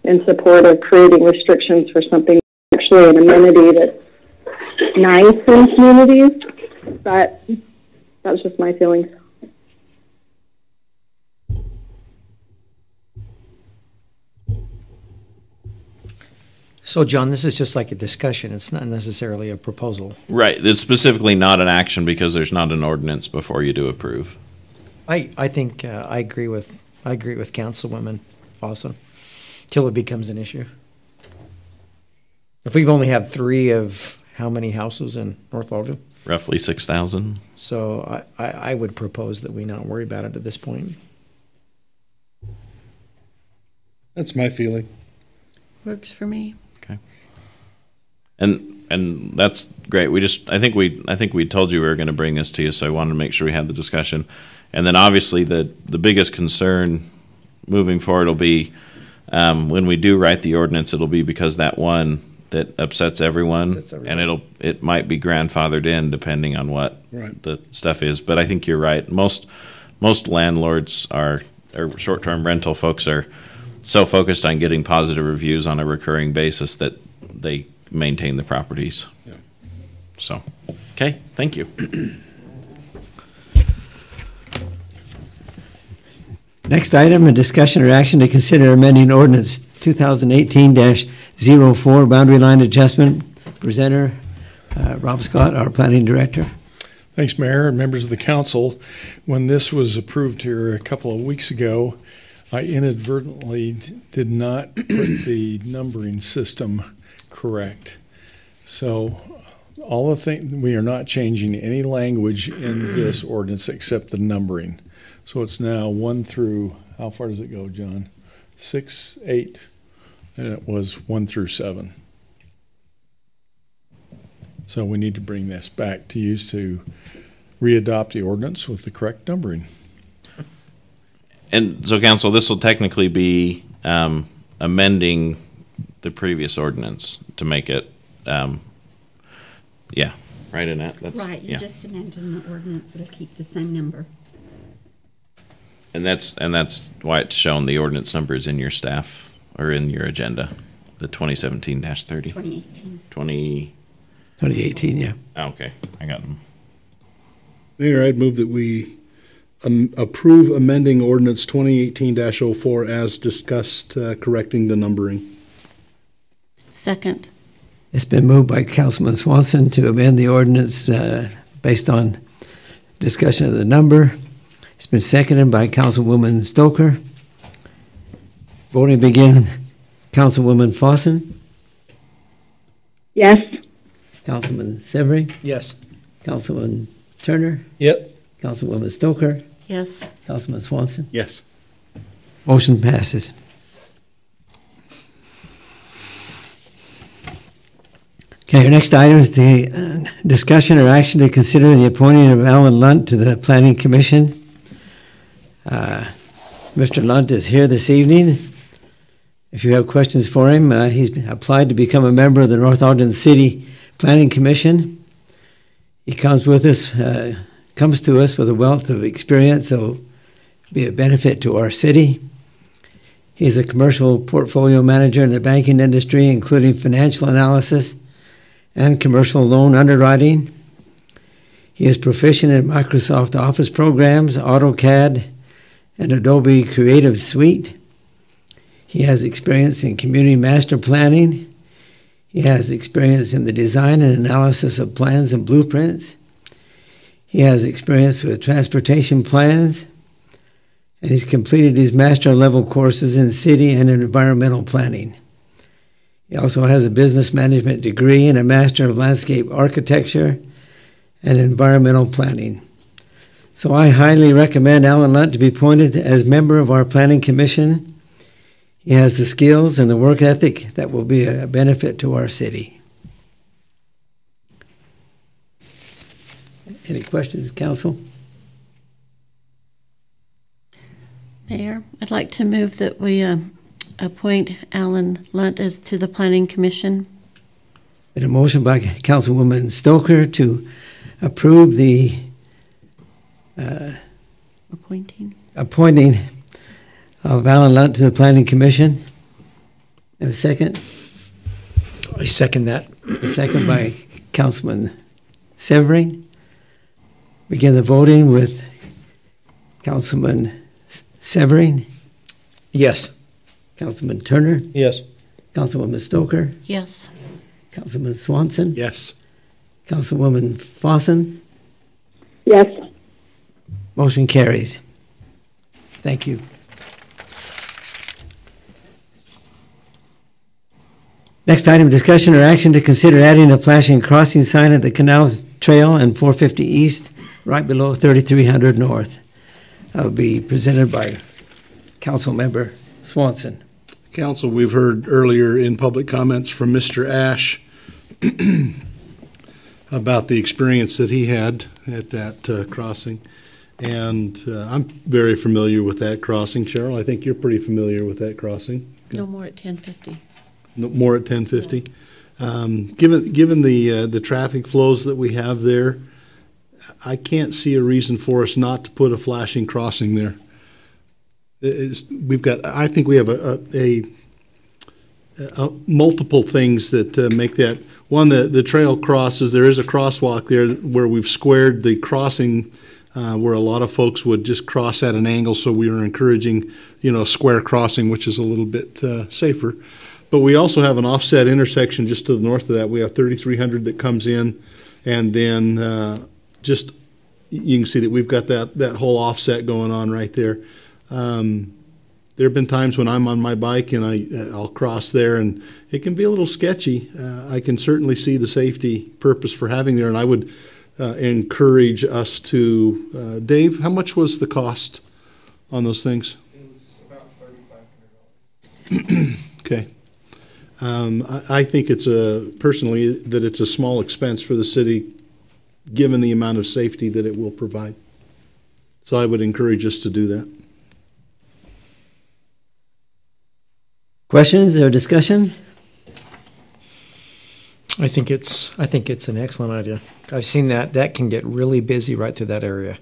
in support of creating restrictions for something actually an amenity that's nice in communities. But that's just my feelings. So, John, this is just like a discussion. It's not necessarily a proposal. Right. It's specifically not an action because there's not an ordinance before you do approve. I think I agree with Councilwoman Fossen till it becomes an issue. If we've only have 3 of how many houses in North Ogden? Roughly 6,000. So I would propose that we not worry about it at this point. That's my feeling. Works for me. Okay. And that's great. I think we told you we were going to bring this to you, so I wanted to make sure we had the discussion. And then obviously the biggest concern moving forward will be when we do write the ordinance, it'll be because that one that upsets everyone, and it might be grandfathered in depending on what the stuff is. But I think you're right. Most landlords or short-term rental folks are so focused on getting positive reviews on a recurring basis that they maintain the properties. Yeah. So, okay, thank you. Next item, a discussion or action to consider amending ordinance 2018-04 boundary line adjustment. Presenter, Rob Scott, our planning director. Thanks, Mayor and members of the council. When this was approved here a couple of weeks ago, I inadvertently did not put the numbering system correct. So all the things, we are not changing any language in this ordinance except the numbering. So it's now 1 through, how far does it go, John? 6, 8, and it was 1 through 7. So we need to bring this back to use to readopt the ordinance with the correct numbering. And so, council, this will technically be amending the previous ordinance to make it, right, Annette? That's, right, you're just amending the ordinance. It'll keep the same number. And that's why it's shown the ordinance number is in your staff or in your agenda, the 2017-30. 2018. 2018, yeah. Oh, okay, I got them. Mayor, I'd move that we approve amending ordinance 2018-04 as discussed, correcting the numbering. Second. It's been moved by Councilman Swanson to amend the ordinance based on discussion of the number. It's been seconded by Councilwoman Stoker. Voting begin. Councilwoman Fossen? Yes. Councilman Severy? Yes. Councilman Turner? Yep. Councilwoman Stoker? Yes. Councilman Swanson? Yes. Motion passes. Okay, our next item is the discussion or action to consider the appointing of Alan Lunt to the Planning Commission. Mr. Lunt is here this evening. If you have questions for him, he's applied to become a member of the North Ogden City Planning Commission. He comes to us with a wealth of experience, so it'll be a benefit to our city. He's a commercial portfolio manager in the banking industry, including financial analysis and commercial loan underwriting. He is proficient in Microsoft Office programs, AutoCAD, and Adobe Creative Suite. He has experience in community master planning. He has experience in the design and analysis of plans and blueprints. He has experience with transportation plans, and he's completed his master level courses in city and in environmental planning. He also has a business management degree and a master of landscape architecture and environmental planning. So I highly recommend Alan Lunt to be appointed as member of our planning commission. He has the skills and the work ethic that will be a benefit to our city. Any questions, council? Mayor, I'd like to move that we appoint Alan Lunt as to the Planning Commission. Been a motion by Councilwoman Stoker to approve the appointing of Alan Lunt to the Planning Commission. Have a second? I second that. A second by Councilman Severing. Begin the voting with Councilman Severing. Yes. Councilman Turner. Yes. Councilwoman Stoker. Yes. Councilman Swanson. Yes. Councilwoman Fossen. Yes. Motion carries. Thank you. Next item, discussion or action to consider adding a flashing crossing sign at the Canal Trail and 450 East, right below 3300 North. That will be presented by Council Member Swanson. Council, we've heard earlier in public comments from Mr. Ash about the experience that he had at that crossing. And I'm very familiar with that crossing. Cheryl, I think you're pretty familiar with that crossing. No more at 10:50. No more at 10:50. Given the traffic flows that we have there, I can't see a reason for us not to put a flashing crossing there. I think we have a multiple things that make that. One, the trail crosses. There is a crosswalk there where we've squared the crossing where a lot of folks would just cross at an angle. So we are encouraging, square crossing, which is a little bit safer. But we also have an offset intersection just to the north of that. We have 3300 that comes in, and then just you can see that we've got that whole offset going on right there. There have been times when I'm on my bike and I'll cross there, and it can be a little sketchy. I can certainly see the safety purpose for having there, and I would encourage us to. Dave, how much was the cost on those things? It was about $3,500. Okay. I think personally that it's a small expense for the city, given the amount of safety that it will provide. So I would encourage us to do that. Questions or discussion? I think it's an excellent idea. I've seen that can get really busy right through that area.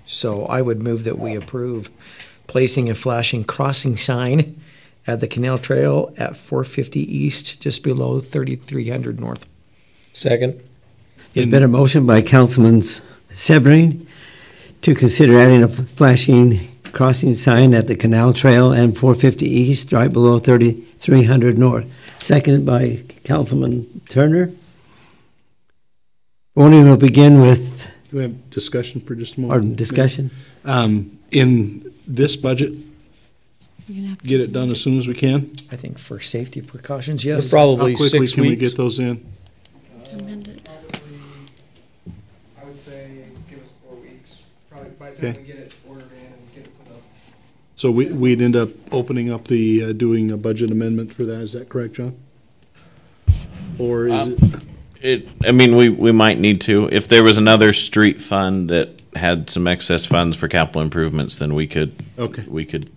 So I would move that we approve placing a flashing crossing sign at the Canal Trail at 450 East, just below 3300 North. Second. There's been a motion by Councilman Severing to consider adding a flashing crossing sign at the Canal Trail and 450 East, right below 3300 North. Second by Councilman Turner. Voting will begin with. Do we have discussion for just a moment? Pardon, discussion. In this budget, get it done as soon as we can. I think for safety precautions, yes. Probably How quickly 6 can we weeks. get those in? I would say give us 4 weeks. Probably by the time Okay. we get it ordered in and get it put up. So we'd end up opening up doing a budget amendment for that. Is that correct, John? Or is it? We might need to. If there was another street fund that had some excess funds for capital improvements, then we could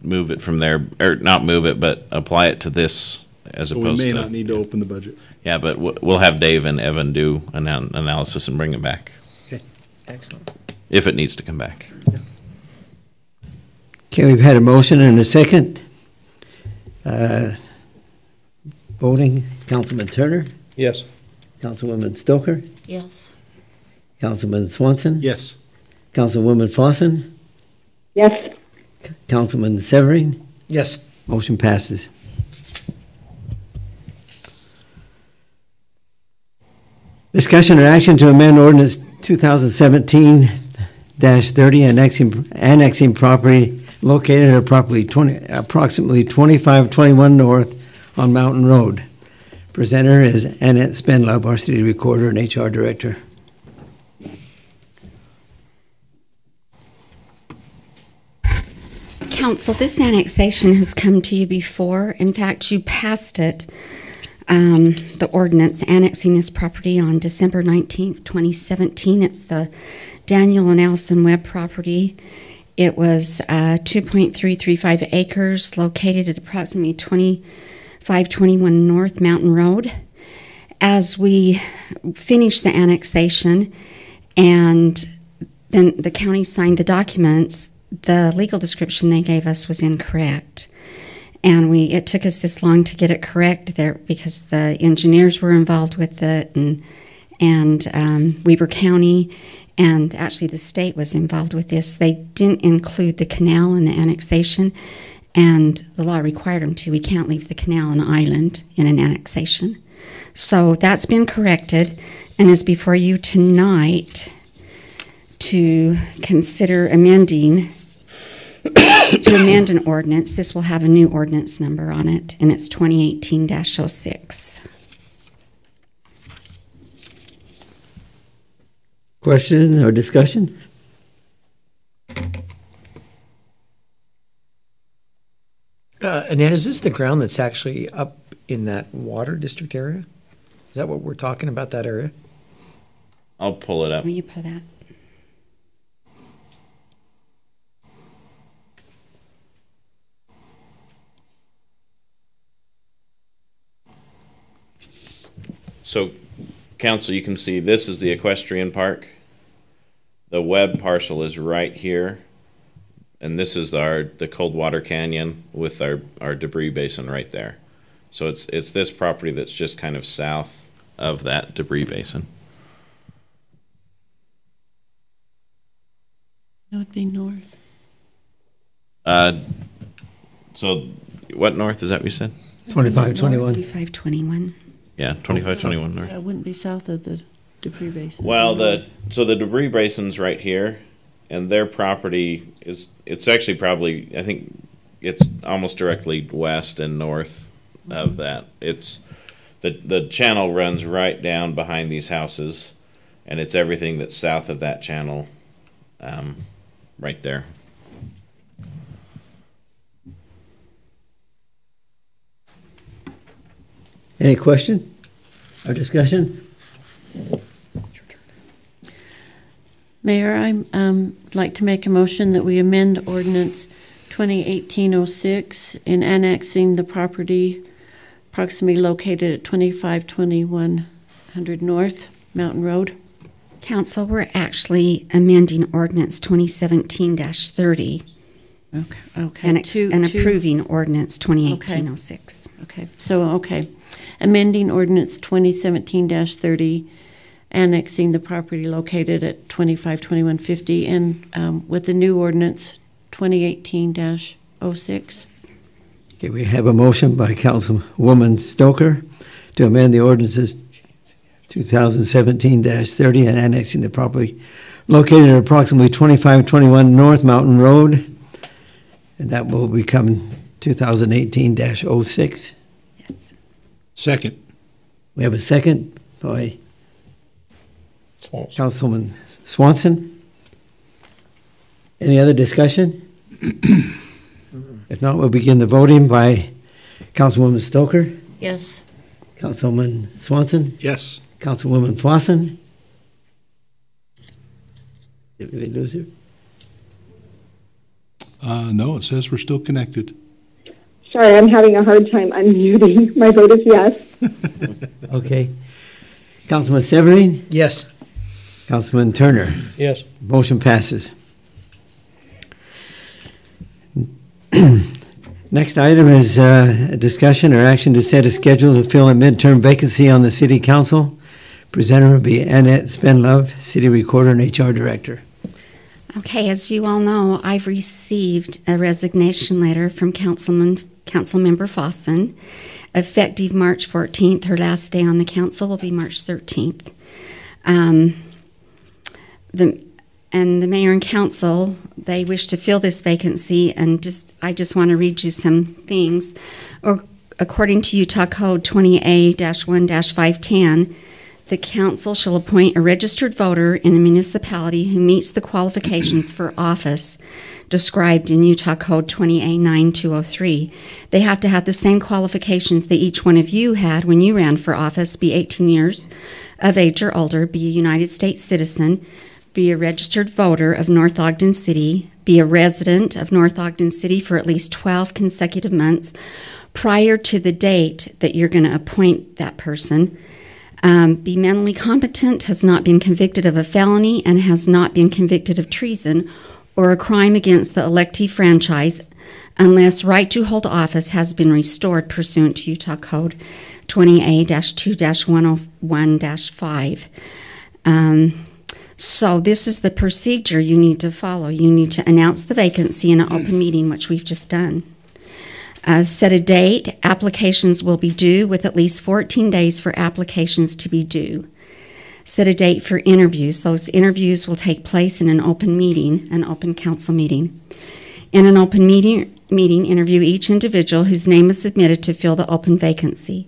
move it from there, or not move it, but apply it to this as So opposed to. we may not need to open the budget. Yeah, but we'll have Dave and Evan do an analysis and bring it back. Okay. Excellent. If it needs to come back. Okay, we've had a motion and a second. Voting, Councilman Turner, Yes. Councilwoman Stoker, Yes. Councilman Swanson, Yes. Councilwoman Fossen, Yes. Councilman Severing, Yes. Motion passes. Discussion or action to amend ordinance 2017-30 annexing property located at approximately 2521 North on Mountain Road. Presenter is Annette Spendlove, our city recorder and HR director. Council, this annexation has come to you before. In fact, you passed it, the ordinance annexing this property on December 19th, 2017. It's the Daniel and Allison Webb property. It was 2.335 acres located at approximately 2521 North Mountain Road. As we finished the annexation and then the county signed the documents, the legal description they gave us was incorrect. And it took us this long to get it correct there because the engineers were involved with it and Weber County and actually the state was involved with this. They didn't include the canal in the annexation and the law required them to. We can't leave the canal an island in an annexation. So that's been corrected and is before you tonight to consider amending to amend an ordinance. This will have a new ordinance number on it, and it's 2018-06. Questions or discussion? Annette, is this the ground that's actually up in that water district area? Is that what we're talking about, that area? I'll pull it up. Will you pull that? So, council, you can see this is the equestrian park. The Webb parcel is right here. And this is the Coldwater Canyon with our debris basin right there. So it's this property that's just kind of south of that debris basin. That would be north. So what north is that we said? 2521. 2521. Yeah, 2521 north. It wouldn't be south of the debris basin. Well, the debris basin's right here, and their property it's actually probably, I think it's almost directly west and north of that. It's the channel runs right down behind these houses, and it's everything that's south of that channel, right there. Any question or discussion? Mayor, I'd like to make a motion that we amend ordinance 2018-06 in annexing the property approximately located at 2521 North Mountain Road. Council, we're actually amending ordinance 2017-30 Okay. and approving ordinance 2018-06. Okay. Amending ordinance 2017-30, annexing the property located at 252150, and with the new ordinance 2018-06. Okay, we have a motion by Councilwoman Stoker to amend the ordinances 2017-30 and annexing the property located at approximately 2521 North Mountain Road, and that will become 2018-06. Second. We have a second by Councilwoman Swanson. Any other discussion? If not, we'll begin the voting by Councilwoman Stoker, Yes. Councilwoman Swanson, Yes. Councilwoman Flosson. Did we lose her? No, it says we're still connected. Sorry, I'm having a hard time unmuting. My vote is yes. Okay. Councilman Severine? Yes. Councilman Turner? Yes. Motion passes. Next item is a discussion or action to set a schedule to fill a midterm vacancy on the city council. Presenter will be Annette Spendlove, city recorder and HR director. Okay, as you all know, I've received a resignation letter from Councilman Councilmember Fossen. Effective March 14th, her last day on the council will be March 13th. The mayor and council, they wish to fill this vacancy, and I just want to read you some things. According to Utah Code 20A-1-510, the council shall appoint a registered voter in the municipality who meets the qualifications for office described in Utah Code 20A-9203. They have to have the same qualifications that each one of you had when you ran for office, be 18 years of age or older, be a United States citizen, be a registered voter of North Ogden City, be a resident of North Ogden City for at least 12 consecutive months prior to the date that you're going to appoint that person. Be mentally competent, has not been convicted of a felony, and has not been convicted of treason or a crime against the electee franchise unless right to hold office has been restored pursuant to Utah Code 20A-2-101-5. So this is the procedure you need to follow. You need to announce the vacancy in an open meeting, which we've just done. Set a date. Applications will be due with at least 14 days for applications to be due. Set a date for interviews. Those interviews will take place in an open meeting, an open council meeting. In an open meeting, interview each individual whose name is submitted to fill the open vacancy.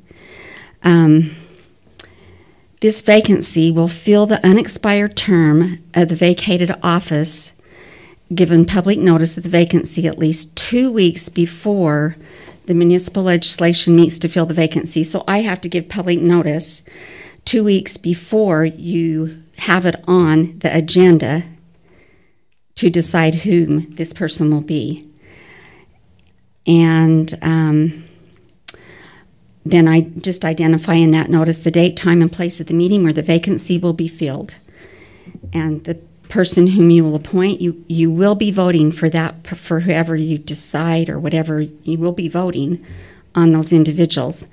This vacancy will fill the unexpired term of the vacated office, given public notice of the vacancy at least 2 weeks before the municipal legislation meets to fill the vacancy. So I have to give public notice 2 weeks before you have it on the agenda to decide whom this person will be. And then I just identify in that notice the date, time, and place of the meeting where the vacancy will be filled. And the person whom you will appoint, you will be voting for whoever you decide, or whatever, you will be voting on those individuals.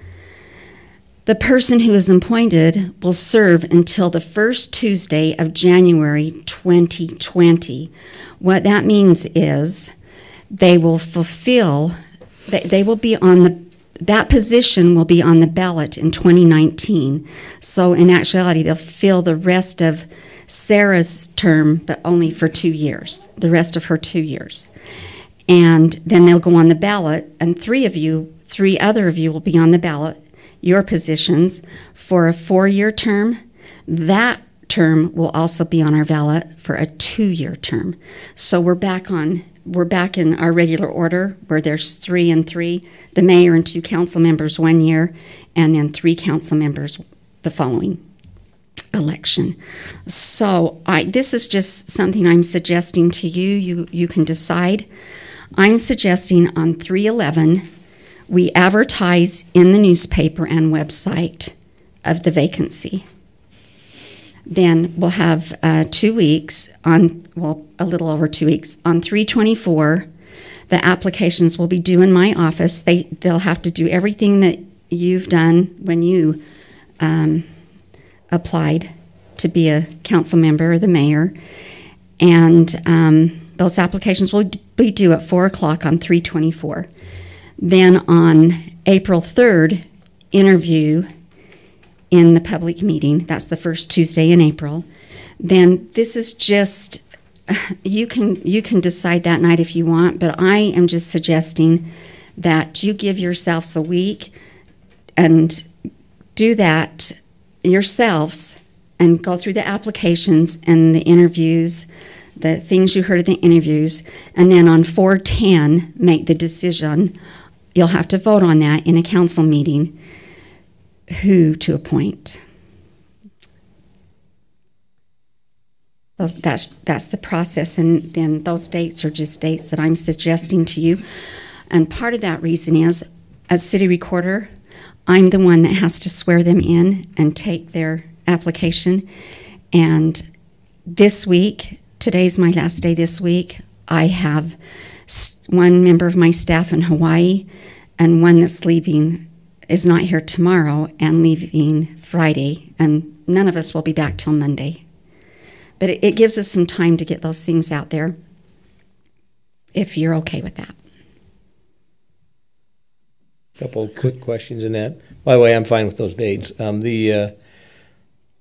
The person who is appointed will serve until the first Tuesday of January 2020. What that means is they will be on that position will be on the ballot in 2019. So in actuality, they'll fill the rest of Sarah's term, but only for 2 years, the rest of her 2 years. And then they'll go on the ballot, and three other of you will be on the ballot, your positions, for a 4-year term. That term will also be on our ballot for a 2-year term. So we're back in our regular order where there's 3 and 3, the mayor and 2 council members 1 year, and then 3 council members the following election. So this is just something I'm suggesting to you. You can decide. I'm suggesting on 3/11 we advertise in the newspaper and website of the vacancy. Then we'll have 2 weeks a little over 2 weeks. On 3/24, the applications will be due in my office. They'll have to do everything that you've done when you applied to be a council member or the mayor. And those applications will be due at 4 o'clock on 3/24. Then on April 3rd, interview in the public meeting. That's the first Tuesday in April. Then this is just, you can decide that night if you want, but I am just suggesting that you give yourselves a week and do that yourselves and go through the applications and the interviews, the things you heard at the interviews, and then on 4/10 make the decision. You'll have to vote on that in a council meeting, who to appoint. That's the process, and then those dates are just dates that I'm suggesting to you. And part of that reason is, as city recorder, I'm the one that has to swear them in and take their application. And this week, today's my last day this week, I have one member of my staff in Hawaii and one that's leaving, is not here tomorrow and leaving Friday, and none of us will be back till Monday. But it gives us some time to get those things out there, if you're okay with that. Couple of quick questions in that. By the way, I'm fine with those dates. What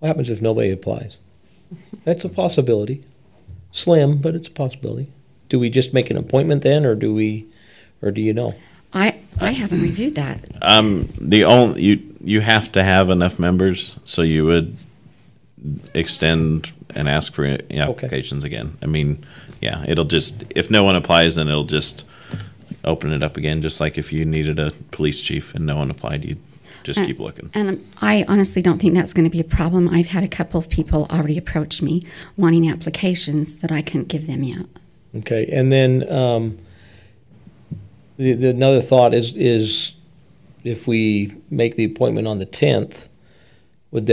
happens if nobody applies? That's a possibility. Slim, but it's a possibility. Do we just make an appointment then, or do you know? I haven't reviewed that. You have to have enough members, so you would extend and ask for applications again. I mean, yeah, it'll just, if no one applies, then it'll just open it up again, just like if you needed a police chief and no one applied, you'd just keep looking. And I honestly don't think that's going to be a problem. I've had a couple of people already approach me wanting applications that I couldn't give them yet. Okay, and then the another thought is if we make the appointment on the 10th, would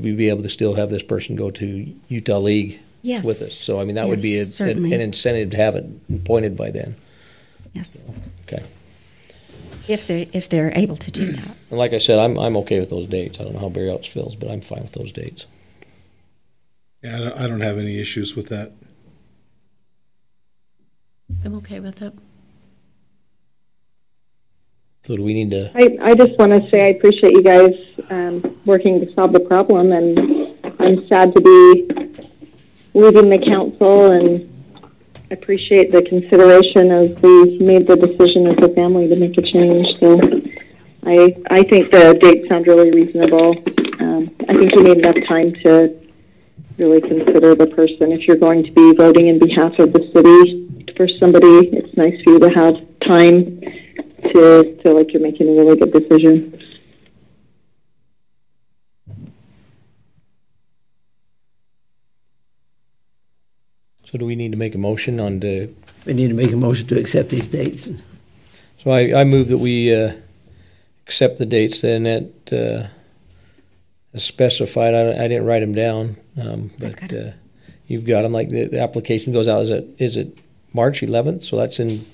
we be able to still have this person go to Utah League Yes. with us? So, I mean, that would be an incentive to have it appointed by then. Yes. Okay. If they're able to do that. And like I said, I'm okay with those dates. I don't know how Barry else feels, but I'm fine with those dates. Yeah, I don't have any issues with that. I'm okay with it. So do we need to? I just want to say I appreciate you guys working to solve the problem, and I'm sad to be leaving the council, and appreciate the consideration of we made the decision as a family to make a change. So I think the dates sound really reasonable. I think you need enough time to really consider the person. If you're going to be voting in behalf of the city for somebody, it's nice for you to have time to feel like you're making a really good decision. So do we need to make a motion on the? We need to make a motion to accept these dates. So I move that we accept the dates then as specified. I didn't write them down, but you've got them. Like the application goes out. Is it March 11th? So that's in.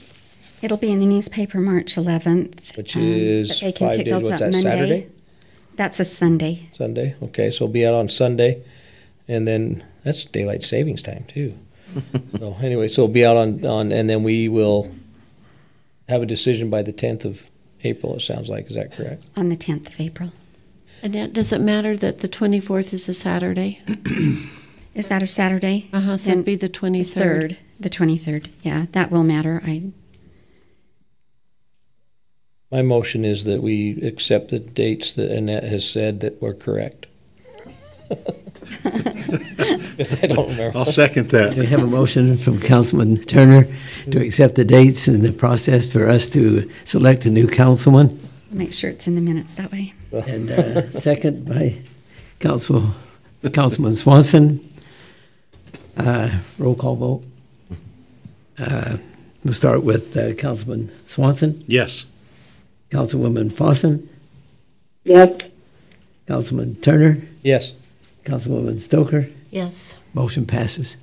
It'll be in the newspaper March 11th. Which is 5 days. What's that, Saturday? That's a Sunday. Sunday. Okay, so it'll be out on Sunday, and then that's daylight savings time too. So anyway, so it'll be out on, and then we will have a decision by the 10th of April, it sounds like. Is that correct? On the 10th of April. Annette, does it matter that the 24th is a Saturday? Is that a Saturday? So it'd be the 23rd. The 23rd, yeah, that will matter. My motion is that we accept the dates that Annette has said that were correct. Because I don't remember. I'll second that. We have a motion from Councilman Turner to accept the dates and the process for us to select a new councilman. Make sure it's in the minutes that way. And second by Councilman Swanson. Roll call vote. We'll start with Councilman Swanson. Yes. Councilwoman Fossen. Yes. Councilman Turner. Yes. Councilwoman Stoker. Yes. Motion passes.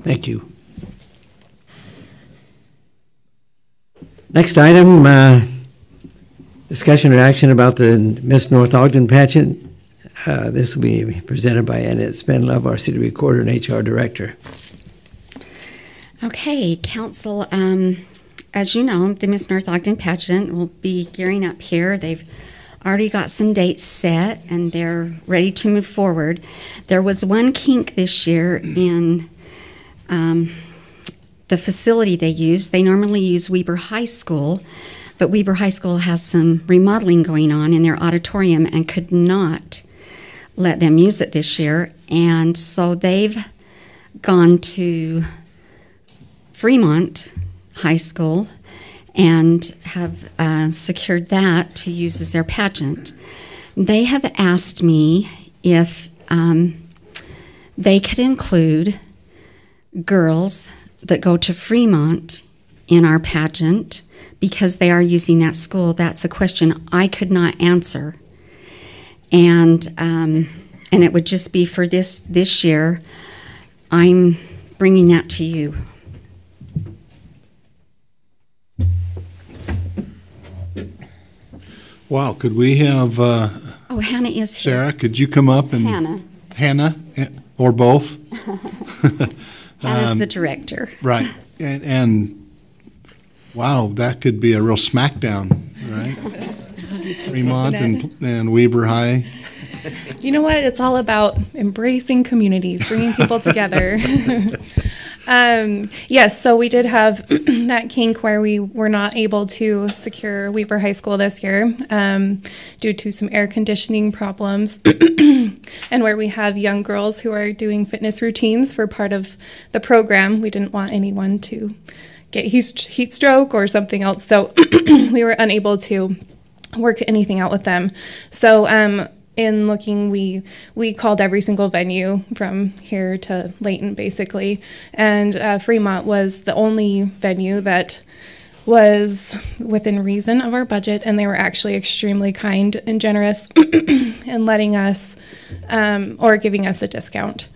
Thank you. Next item, discussion or action about the Miss North Ogden pageant. This will be presented by Annette Spenlove, our city recorder and HR director. Okay, council, as you know, the Miss North Ogden pageant will be gearing up here. They've already got some dates set, and they're ready to move forward. There was one kink this year in the facility they use. They normally use Weber High School, but Weber High School has some remodeling going on in their auditorium and could not let them use it this year. And so they've gone to Fremont High School and have secured that to use as their pageant. They have asked me if they could include girls that go to Fremont in our pageant because they are using that school. That's a question I could not answer. And it would just be for this year. I'm bringing that to you. Wow, could we have Hannah is here. Sarah, could you come up and Hannah or both? Hannah's the director. Right. And Wow, that could be a real smackdown, right? Fremont and Weber High. You know what? It's all about embracing communities, bringing people together. Yes, so we did have that kink where we were not able to secure Weber High School this year due to some air conditioning problems, and where we have young girls who are doing fitness routines for part of the program. We didn't want anyone to get heat stroke or something else, so we were unable to work anything out with them. So in looking, we called every single venue from here to Layton, basically, and Fremont was the only venue that was within reason of our budget, and they were actually extremely kind and generous in letting us or giving us a discount.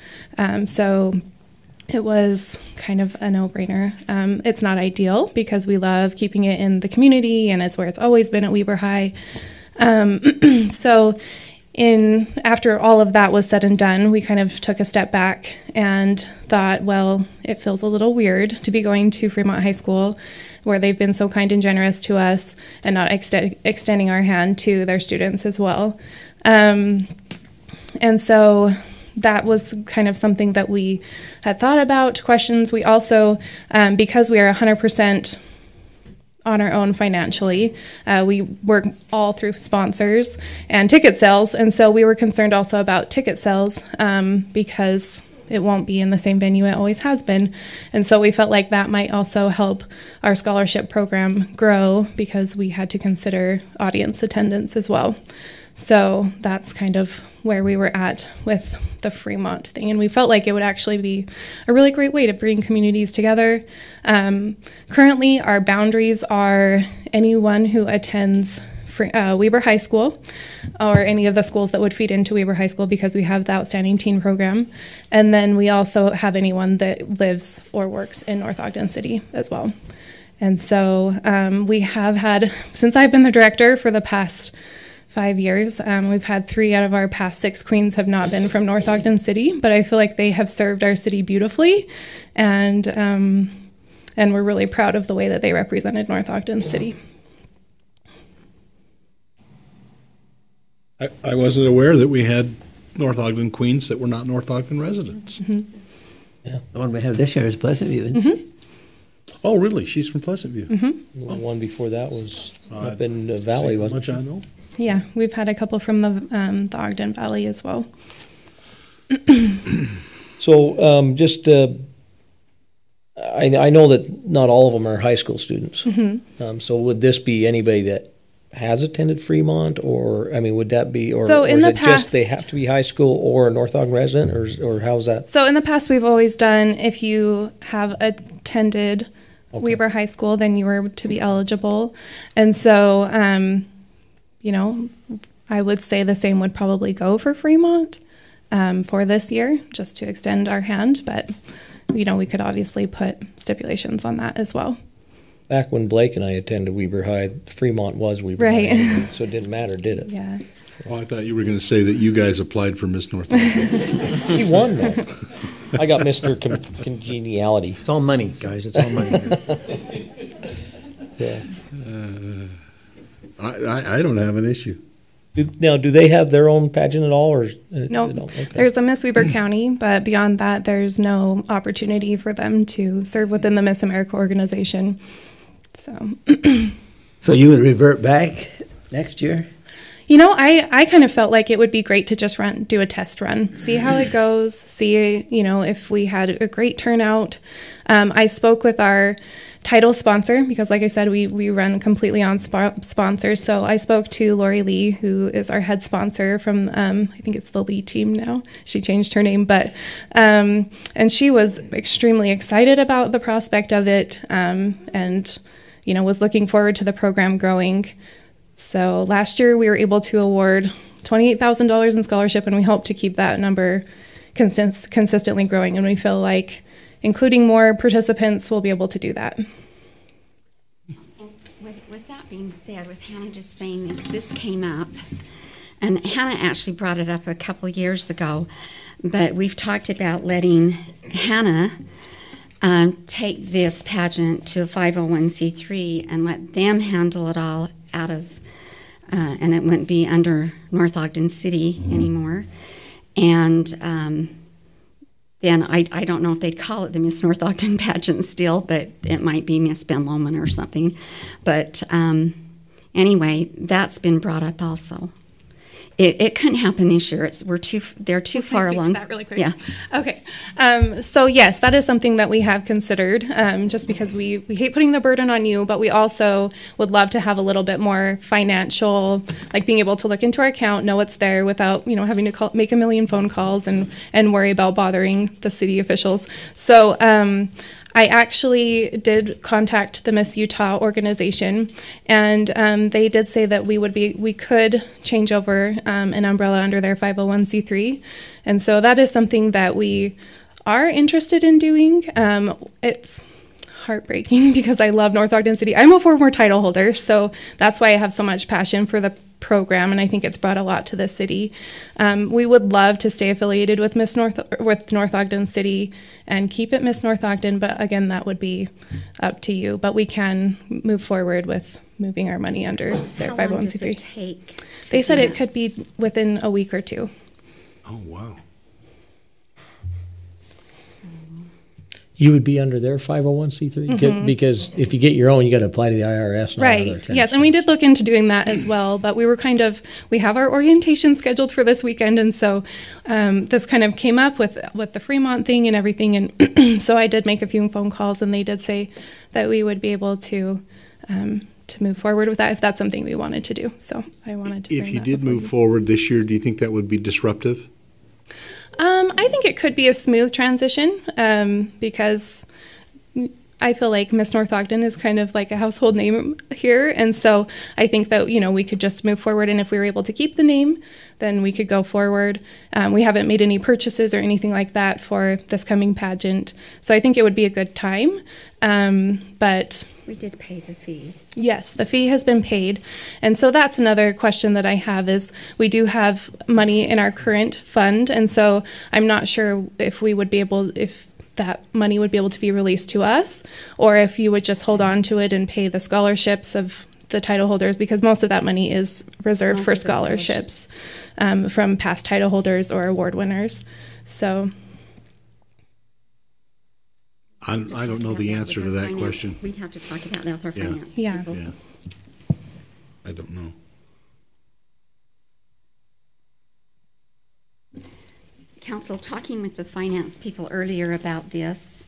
So it was kind of a no-brainer. It's not ideal because we love keeping it in the community, and it's where it's always been at Weber High. So after all of that was said and done, we kind of took a step back and thought, well, it feels a little weird to be going to Fremont High School, where they've been so kind and generous to us, and not extending our hand to their students as well. And so that was kind of something that we had thought about, questions. We also, because we are 100% on our own financially, we work all through sponsors and ticket sales, and so we were concerned also about ticket sales because it won't be in the same venue it always has been, and so we felt like that might also help our scholarship program grow because we had to consider audience attendance as well. So that's kind of where we were at with the Fremont thing. And we felt like it would actually be a really great way to bring communities together. Currently, our boundaries are anyone who attends Weber High School or any of the schools that would feed into Weber High School, because we have the Outstanding Teen Program. And then we also have anyone that lives or works in North Ogden City as well. And so we have had, since I've been the director for the past 5 years, we've had 3 out of our past 6 queens have not been from North Ogden City, but I feel like they have served our city beautifully, and we're really proud of the way that they represented North Ogden City. I wasn't aware that we had North Ogden queens that were not North Ogden residents. Mm-hmm. Yeah. The one we have this year is Pleasant View. Mm-hmm. Oh, really? She's from Pleasant View. Mm-hmm. The one before that was up in the valley, wasn't it? Much I know. Yeah, we've had a couple from the Ogden Valley as well. So just, I know that not all of them are high school students. Mm-hmm. So would this be anybody that has attended Fremont, or, I mean, would that be, or, so or is it just they have to be high school or a North Ogden resident, or how's that? So in the past, we've always done, if you have attended Weber High School, then you were to be eligible. And so, you know, I would say the same would probably go for Fremont for this year, just to extend our hand. But, you know, we could obviously put stipulations on that as well. Back when Blake and I attended Weber High, Fremont was Weber right. High, so it didn't matter, did it? Yeah. Oh, I thought you were going to say that you guys applied for Miss North Ogden. He won, though. I got Mr. Congeniality. It's all money, guys. It's all money. Yeah. I don't have an issue. Now, do they have their own pageant at all, or no? Okay. There's a Miss Weber County, but beyond that, there's no opportunity for them to serve within the Miss America organization. So, so you would revert back next year? You know, I kind of felt like it would be great to just do a test run, see how it goes, see, you know, if we had a great turnout. I spoke with our title sponsor because, like I said, we run completely on sponsors. So I spoke to Lori Lee, who is our head sponsor from, I think it's the Lee team now. She changed her name, but, and she was extremely excited about the prospect of it, and, you know, was looking forward to the program growing. So last year we were able to award $28,000 in scholarship, and we hope to keep that number consistently growing. And we feel like including more participants, we'll be able to do that. So with that being said, with Hannah just saying this came up, and Hannah actually brought it up a couple years ago, but we've talked about letting Hannah take this pageant to a 501c3 and let them handle it all out of, and it wouldn't be under North Ogden City anymore. And then I don't know if they'd call it the Miss North Ogden pageant still, but it might be Miss Ben Lomond or something. But anyway, that's been brought up also. It couldn't happen this year. They're too far along. That really quick. Yeah. Okay. So yes, that is something that we have considered. Just because we hate putting the burden on you, but we also would love to have a little bit more financial, like being able to look into our account, know what's there without having to make a million phone calls and worry about bothering the city officials. So I actually did contact the Miss Utah organization, and they did say that we could change over an umbrella under their 501c3, and so that is something that we are interested in doing. It's heartbreaking because I love North Ogden City. I'm a former title holder, so that's why I have so much passion for the program, and I think it's brought a lot to the city. We would love to stay affiliated with North Ogden City and keep it Miss North Ogden, but again, that would be up to you. But we can move forward with moving our money under their 501c3. How long does it take? They said it could be within a week or two. Oh, wow. You would be under their 501c3? Because if you get your own, you got to apply to the IRS. And Right. Yes, and we did look into doing that as well, but we have our orientation scheduled for this weekend, and so this kind of came up with the Fremont thing and everything, and so I did make a few phone calls, and they did say that we would be able to move forward with that if that's something we wanted to do. So I wanted to. If you did move forward this year, do you think that would be disruptive? I think it could be a smooth transition because I feel like Miss North Ogden is kind of like a household name here. And so I think that, we could just move forward. And if we were able to keep the name, then we could go forward. We haven't made any purchases or anything like that for this coming pageant. So I think it would be a good time. But we did pay the fee. Yes, the fee has been paid. And so that's another question that I have is we do have money in our current fund. And so I'm not sure if that money would be able to be released to us, or if you would just hold on to it and pay the scholarships of the title holders, because most of that money is reserved for scholarships from past title holders or award winners. So I don't know the answer to that question. We'd have to talk about that with our finance people. Yeah. I don't know. Council, talking with the finance people earlier about this,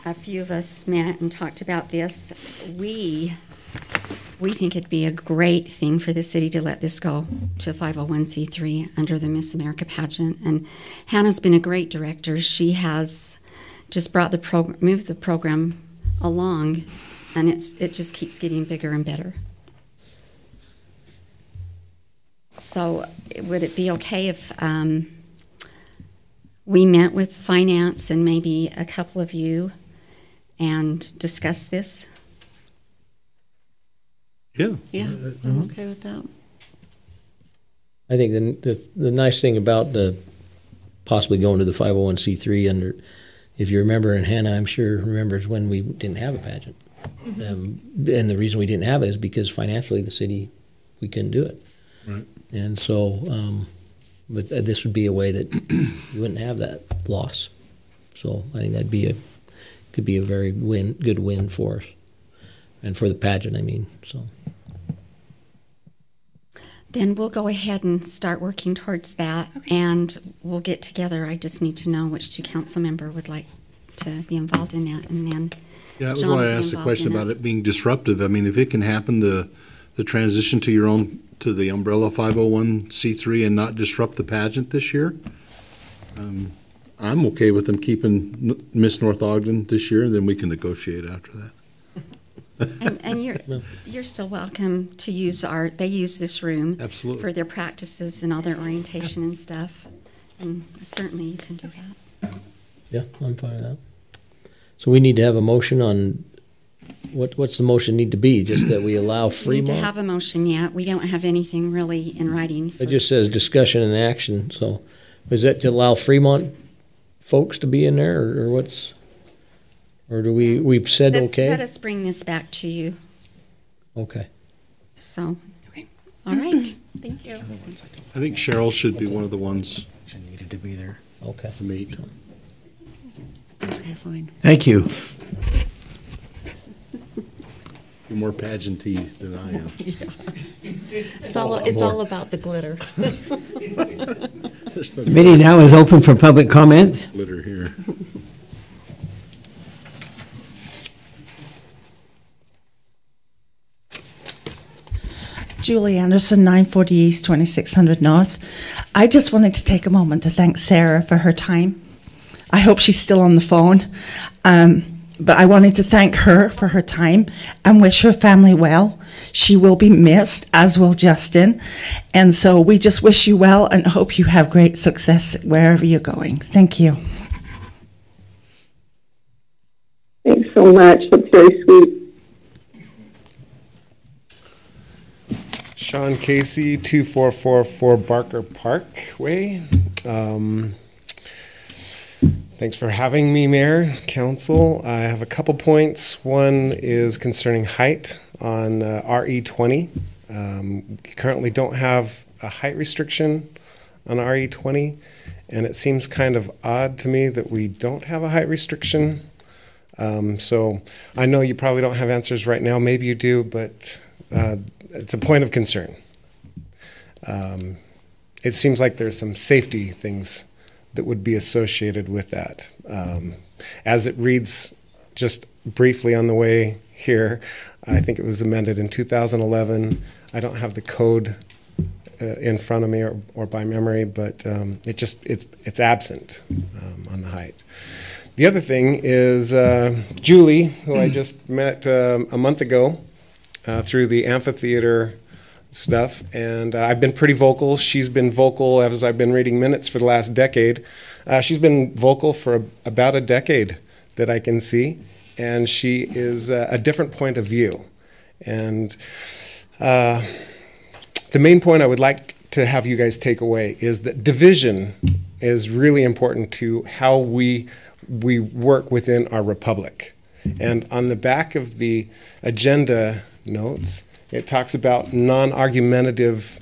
a few of us met and talked about this. We think it'd be a great thing for the city to let this go to a 501c3 under the Miss America pageant. And Hannah's been a great director. She has just brought moved the program along, and it just keeps getting bigger and better. So would it be okay if we met with finance and maybe a couple of you and discuss this? Yeah, I'm okay with that. I think the nice thing about the possibly going to the 501c3 under, if you remember, and Hannah, I'm sure remembers when we didn't have a pageant. And the reason we didn't have it is because financially the city, we couldn't do it. Right. And so, but this would be a way that you wouldn't have that loss. So I think could be a very good win for us. And for the pageant, I mean, so. Then we'll go ahead and start working towards that, and we'll get together. I just need to know which two council member would like to be involved in that, and then that was why I asked the question about it being disruptive. I mean, if it can happen, the transition to the umbrella 501c3 and not disrupt the pageant this year, I'm okay with them keeping Miss North Ogden this year, and then we can negotiate after that. And you're still welcome to use they use this room absolutely for their practices and all their orientation and stuff, and certainly you can do that. Yeah, I'm fine with that. So we need to have a motion on what's the motion need to be? Just that we allow Fremont? We need to have a motion yet. We don't have anything really in writing. It just says discussion and action. So is that to allow Fremont folks to be in there, or what's? Or do we've said Let okay? us bring this back to you. Okay. So, okay. All right. Thank you. I think Cheryl should be one of the ones She needed to be there. Okay. to meet. Okay, fine. Thank you. You're more pageanty than I am. It's all about the glitter. The meeting now is open for public comment. Glitter here. Julie Anderson, 940 East, 2600 North. I just wanted to take a moment to thank Sarah for her time. I hope she's still on the phone. But I wanted to thank her for her time and wish her family well. She will be missed, as will Justin. And so we just wish you well and hope you have great success wherever you're going. Thank you. Thanks so much. That's very sweet. Sean Casey, 2444 Barker Parkway. Thanks for having me, Mayor, Council. I have a couple points. One is concerning height on RE20. We currently don't have a height restriction on RE20, and it seems kind of odd to me that we don't have a height restriction. So I know you probably don't have answers right now. Maybe you do, but it's a point of concern. It seems like there's some safety things that would be associated with that. As it reads just briefly on the way here, I think it was amended in 2011. I don't have the code in front of me or by memory, but it's absent on the height. The other thing is Julie, who I just met a month ago through the amphitheater stuff, and I've been pretty vocal. She's been vocal as I've been reading minutes for the last decade. She's been vocal for about a decade that I can see, and she is a different point of view. And the main point I would like to have you guys take away is that division is really important to how we work within our republic. And on the back of the agenda notes, it talks about non-argumentative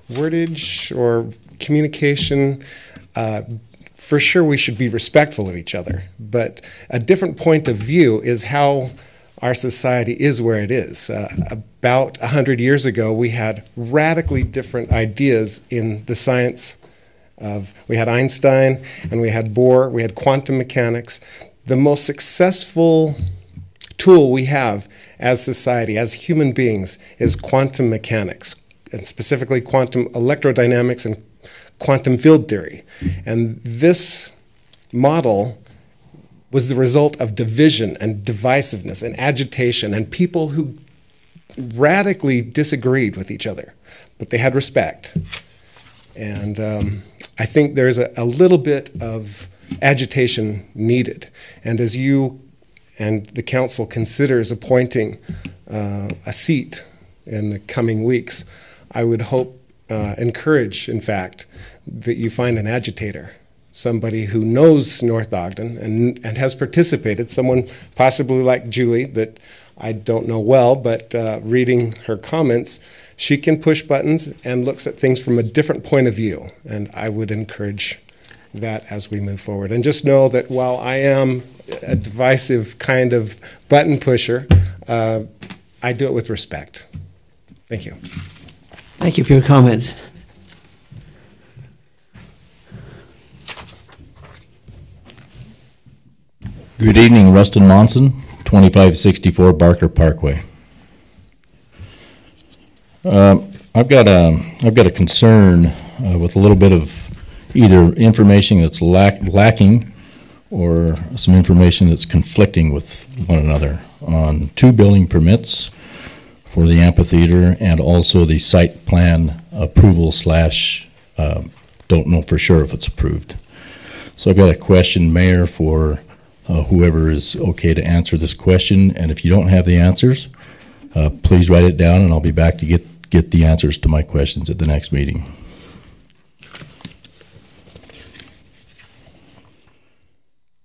wordage or communication. For sure, we should be respectful of each other, but a different point of view is how our society is where it is. About 100 years ago, we had radically different ideas in the science we had Einstein and we had Bohr, we had quantum mechanics. The most successful tool we have as society, as human beings, is quantum mechanics, and specifically quantum electrodynamics and quantum field theory. And this model was the result of division and divisiveness and agitation and people who radically disagreed with each other, but they had respect. And I think there's a little bit of agitation needed. And as you and the council considers appointing a seat in the coming weeks, I would encourage, in fact, that you find an agitator, somebody who knows North Ogden and has participated, someone possibly like Julie that I don't know well, but reading her comments, she can push buttons and looks at things from a different point of view. And I would encourage that as we move forward. And just know that while I am a divisive kind of button pusher, I do it with respect. Thank you. Thank you for your comments. Good evening, Rustin Monson, 2564 Barker Parkway. I've got a concern with a little bit of either information that's lacking or some information that's conflicting with one another on 2 building permits for the amphitheater and also the site plan approval / don't know for sure if it's approved. So I've got a question, Mayor, for whoever is okay to answer this question. And if you don't have the answers, please write it down and I'll be back to get the answers to my questions at the next meeting. .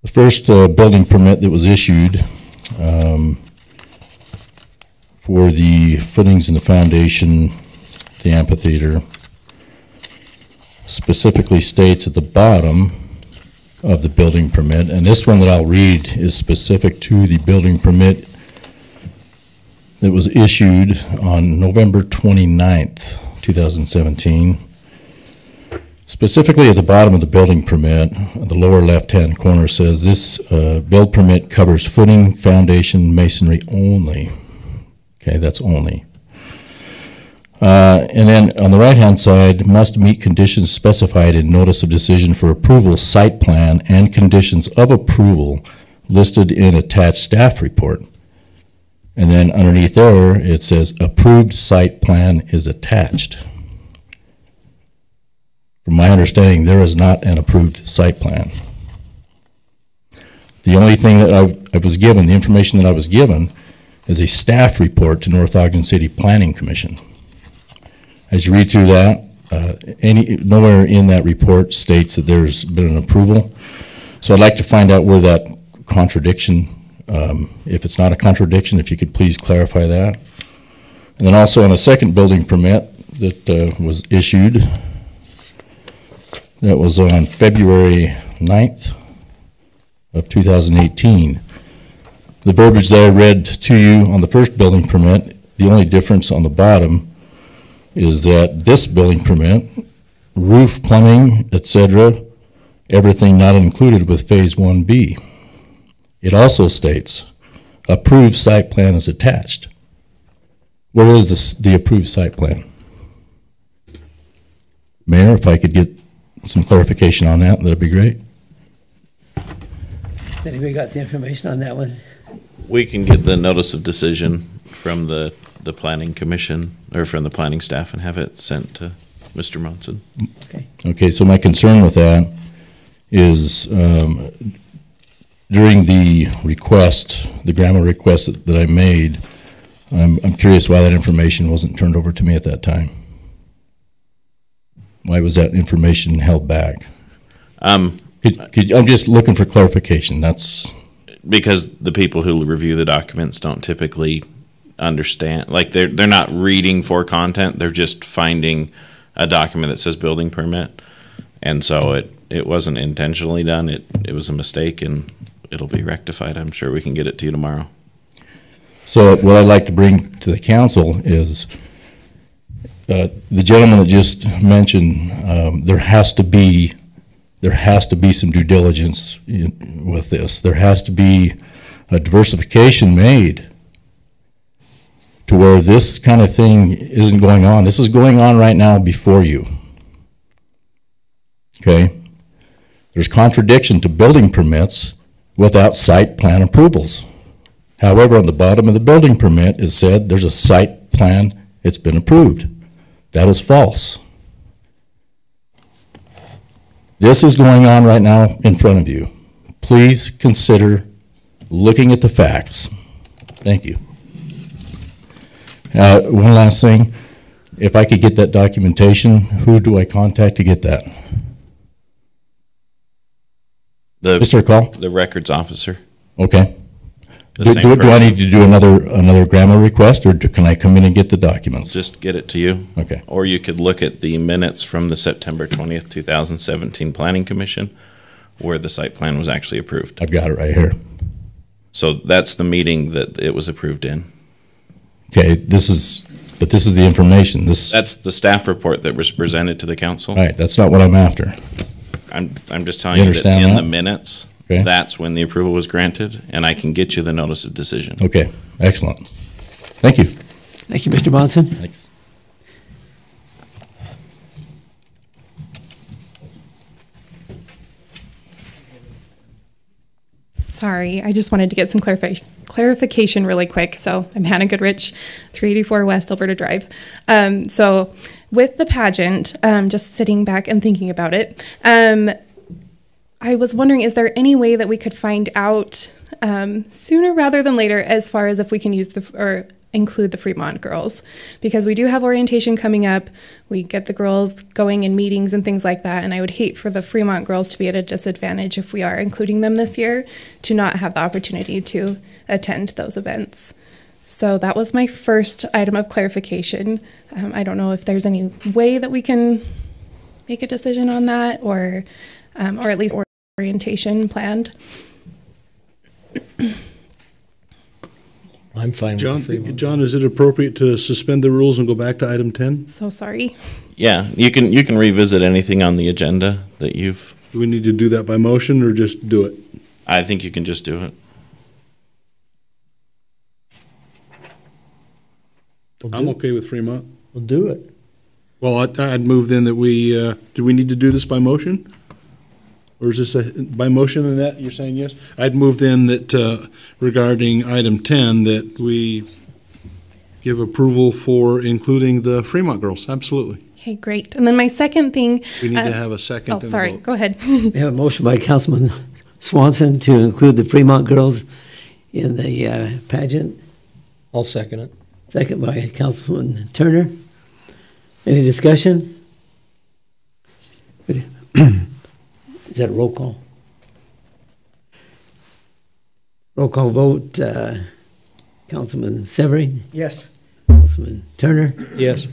The first building permit that was issued for the footings and the foundation, the amphitheater, specifically states at the bottom of the building permit, and this one that I'll read is specific to the building permit that was issued on November 29th, 2017. Specifically at the bottom of the building permit, the lower left-hand corner says this build permit covers footing, foundation, masonry only. Okay, that's only. And then on the right-hand side, must meet conditions specified in notice of decision for approval, site plan, and conditions of approval listed in attached staff report. And then underneath there, it says approved site plan is attached. From my understanding, there is not an approved site plan. The only thing that I was given, the information that I was given, is a staff report to North Ogden City Planning Commission. As you read through that, nowhere in that report states that there's been an approval. So I'd like to find out where that contradiction, if it's not a contradiction, if you could please clarify that. And then also on a second building permit that was issued, that was on February 9th of 2018. The verbiage that I read to you on the first building permit, the only difference on the bottom is that this building permit, roof, plumbing, etc., everything not included with Phase 1B. It also states, approved site plan is attached. Where is the approved site plan? Mayor, if I could get some clarification on that, that'd be great. Has anybody got the information on that one? We can get the notice of decision from the planning commission or from the planning staff and have it sent to Mr. Monson. Okay. Okay, so my concern with that is during the request, the grammar request that I made, I'm curious why that information wasn't turned over to me at that time. Why was that information held back? I'm just looking for clarification. That's because the people who review the documents don't typically understand, like they're not reading for content, they're just finding a document that says building permit, and so it wasn't intentionally done. It was a mistake, and it'll be rectified. I'm sure we can get it to you tomorrow. So what I'd like to bring to the council is the gentleman that just mentioned, there has to be some due diligence with this. There has to be a diversification made to where this kind of thing isn't going on. This is going on right now before you. Okay? There's contradiction to building permits without site plan approvals. However, on the bottom of the building permit, it said there's a site plan, it's been approved. That is false. This is going on right now in front of you. Please consider looking at the facts. Thank you. One last thing. If I could get that documentation, who do I contact to get that? Mr. Call? The records officer. Okay. Do I need to do another grammar request, or can I come in and get the documents? Just get it to you. Okay. Or you could look at the minutes from the September 20th, 2017 Planning Commission, where the site plan was actually approved. I've got it right here. So that's the meeting that it was approved in. Okay, this is the information. That's the staff report that was presented to the council. All right, that's not what I'm after. I'm just telling you that in the minutes, okay, that's when the approval was granted, and I can get you the notice of decision. Okay, excellent. Thank you. Thank you, Mr. Monson. Thanks. Sorry, I just wanted to get some clarification really quick. So I'm Hannah Goodrich, 384 West Alberta Drive. So with the pageant, just sitting back and thinking about it, I was wondering, is there any way that we could find out sooner rather than later as far as if we can use include the Fremont girls, because we do have orientation coming up. We get the girls going in meetings and things like that, and I would hate for the Fremont girls to be at a disadvantage if we are including them this year to not have the opportunity to attend those events. So that was my first item of clarification. I don't know if there's any way that we can make a decision on that, or at least orientation planned. I'm fine with the Fremont. John, is it appropriate to suspend the rules and go back to item 10? So sorry. Yeah, you can revisit anything on the agenda that you've. Do we need to do that by motion or just do it? I think you can just do it. I'm okay with Fremont. We'll do it. Well, I'd move then that we, do we need to do this by motion? Or is this by motion, Annette, you're saying yes? I'd move then that regarding item 10, that we give approval for including the Fremont girls, absolutely. Okay, great. And then my second thing. We need to have a second. Oh, sorry, go ahead. We have a motion by Councilman Swanson to include the Fremont girls in the pageant. I'll second it. Second by Councilman Turner. Any discussion? Is that a roll call? Roll call vote. Councilman Severin? Yes. Councilman Turner? Yes.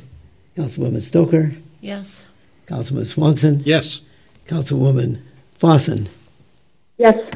Councilwoman Stoker? Yes. Councilman Swanson? Yes. Councilwoman Fossen? Yes.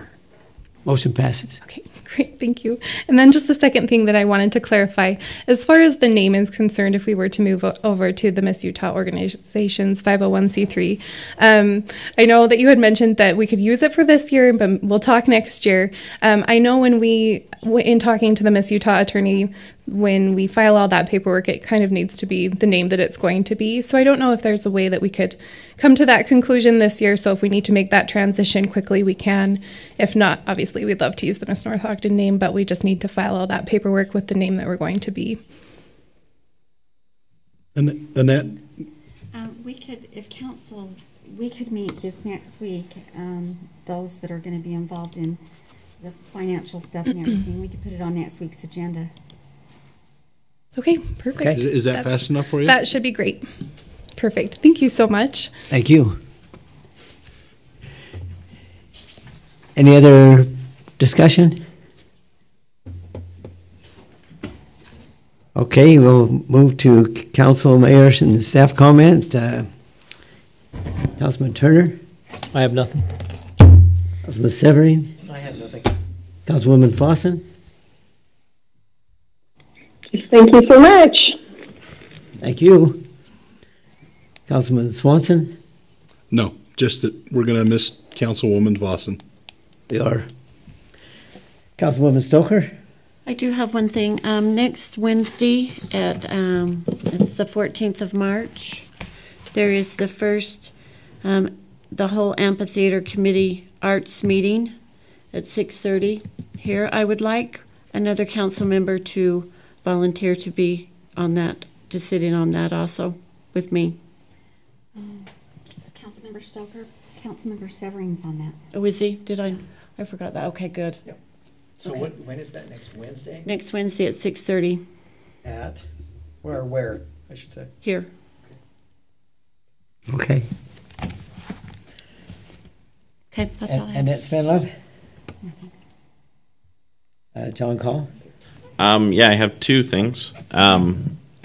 Motion passes. Okay, great, thank you. And then just the second thing that I wanted to clarify, as far as the name is concerned, if we were to move over to the Miss Utah Organization's 501c3, I know that you had mentioned that we could use it for this year, but we'll talk next year. I know when in talking to the Miss Utah attorney, when we file all that paperwork, it kind of needs to be the name that it's going to be. So I don't know if there's a way that we could come to that conclusion this year. So if we need to make that transition quickly, we can. If not, obviously, we'd love to use the Miss North Ogden name, but we just need to file all that paperwork with the name that we're going to be. Annette? We could, if council, we could meet this next week, those that are going to be involved in the financial stuff and everything, we could put it on next week's agenda. Okay, perfect. Okay. Is that fast enough for you? That should be great. Perfect. Thank you so much. Thank you. Any other discussion? Okay, we'll move to council, mayors, and staff comment. Councilman Turner? I have nothing. Councilman Severin? I have nothing. Councilwoman Fossen? Thank you so much. Thank you. Councilman Swanson? No, just that we're going to miss Councilwoman Vossen. We are. Councilwoman Stoker? I do have one thing. Next Wednesday at it's the 14th of March. There is the first the whole amphitheater committee arts meeting at 6:30 here. I would like another council member to volunteer to be on that, to sit in on that also with me. Councilmember Stoker, Councilmember Severin's on that. Oh, is he? Did I forgot that. Okay, good. Yep. So Okay. when is that, next Wednesday? Next Wednesday at 6:30 At, where, I should say? here. Okay. Okay, that's all I have. Annette Svenlove? John Call? Yeah, I have two things.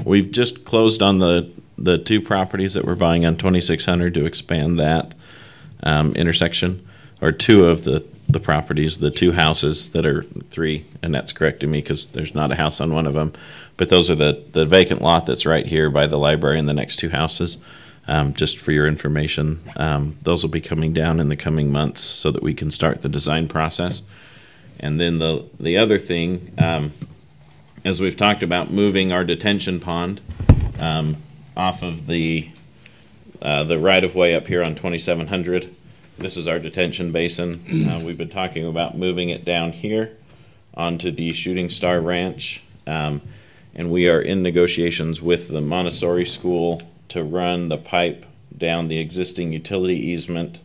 We've just closed on the two properties that we're buying on 2600 to expand that intersection, or two of the properties, the two houses that are three, and that's correcting me because there's not a house on one of them, but those are the vacant lot that's right here by the library and the next two houses. Just for your information, those will be coming down in the coming months so that we can start the design process. And then the other thing, as we've talked about, moving our detention pond off of the right-of-way up here on 2700. This is our detention basin. We've been talking about moving it down here onto the Shooting Star Ranch, and we are in negotiations with the Montessori School to run the pipe down the existing utility easement,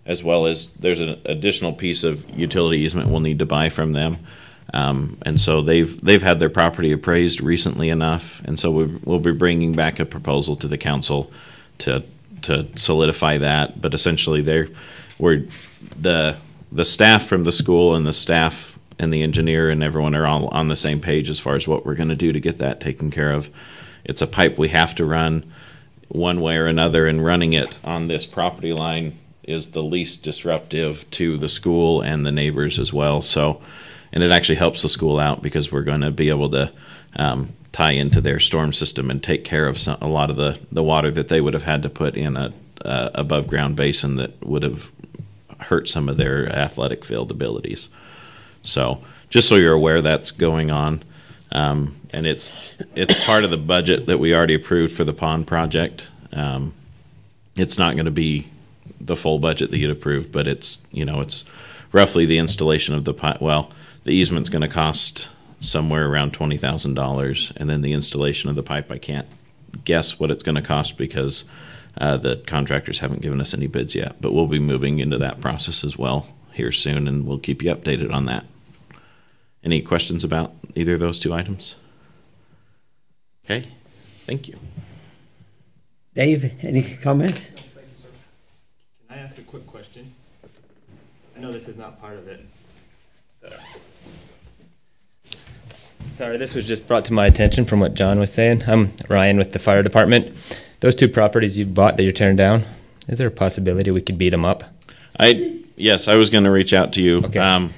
as well as there's an additional piece of utility easement we'll need to buy from them. And so they've had their property appraised recently enough, and so we'll be bringing back a proposal to the council to solidify that. But essentially, the staff from the school and the staff and the engineer and everyone are all on the same page as far as what we're going to do to get that taken care of. It's a pipe we have to run one way or another, and running it on this property line is the least disruptive to the school and the neighbors as well. So, and it actually helps the school out because we're going to be able to tie into their storm system and take care of a lot of the water that they would have had to put in a above ground basin that would have hurt some of their athletic field abilities. So just so you're aware, that's going on. And it's part of the budget that we already approved for the pond project. It's not going to be the full budget that you'd approved, but it's roughly the installation of the pipe. Well, the easement's going to cost somewhere around $20,000, and then the installation of the pipe, I can't guess what it's going to cost because the contractors haven't given us any bids yet. But we'll be moving into that process as well here soon, and we'll keep you updated on that. Any questions about either of those two items? Okay, thank you. Dave, any comments? Thank you, sir. Can I ask a quick question? I know this is not part of it. Sorry, this was just brought to my attention from what John was saying. I'm Ryan with the fire department. Those two properties you bought that you're tearing down, is there a possibility we could beat them up? Yes, I was going to reach out to you. Okay.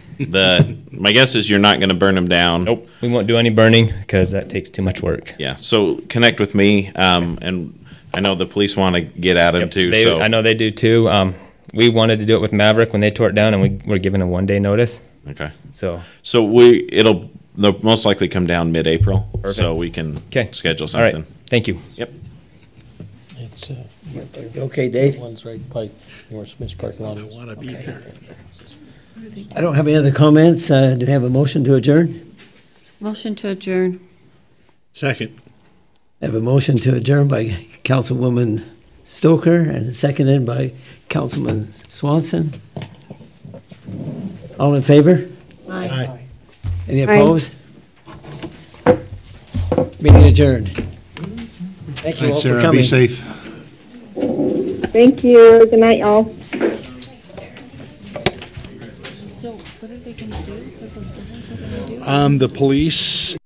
My guess is you're not going to burn them down. Nope, we won't do any burning because that takes too much work. Yeah, so connect with me, and I know the police want to get at them too. I know they do too. We wanted to do it with Maverick when they tore it down, and we were given a 1-day notice. Okay. So they'll most likely come down mid-April, Perfect. so we can schedule All right. something. Thank you. Yep. It's Okay, Dave? One's right by North Smith's parking lot. Want to be there. I don't have any other comments. Do we have a motion to adjourn? Motion to adjourn. Second. I have a motion to adjourn by Councilwoman Stoker and seconded by Councilman Swanson. All in favor? Aye. Any Aye. opposed? Meeting adjourned. Thank you all Thanks, for Sarah. coming. Be safe. Thank you. Good night, y'all. So what are they going to do with those buildings? What are they going to do? The police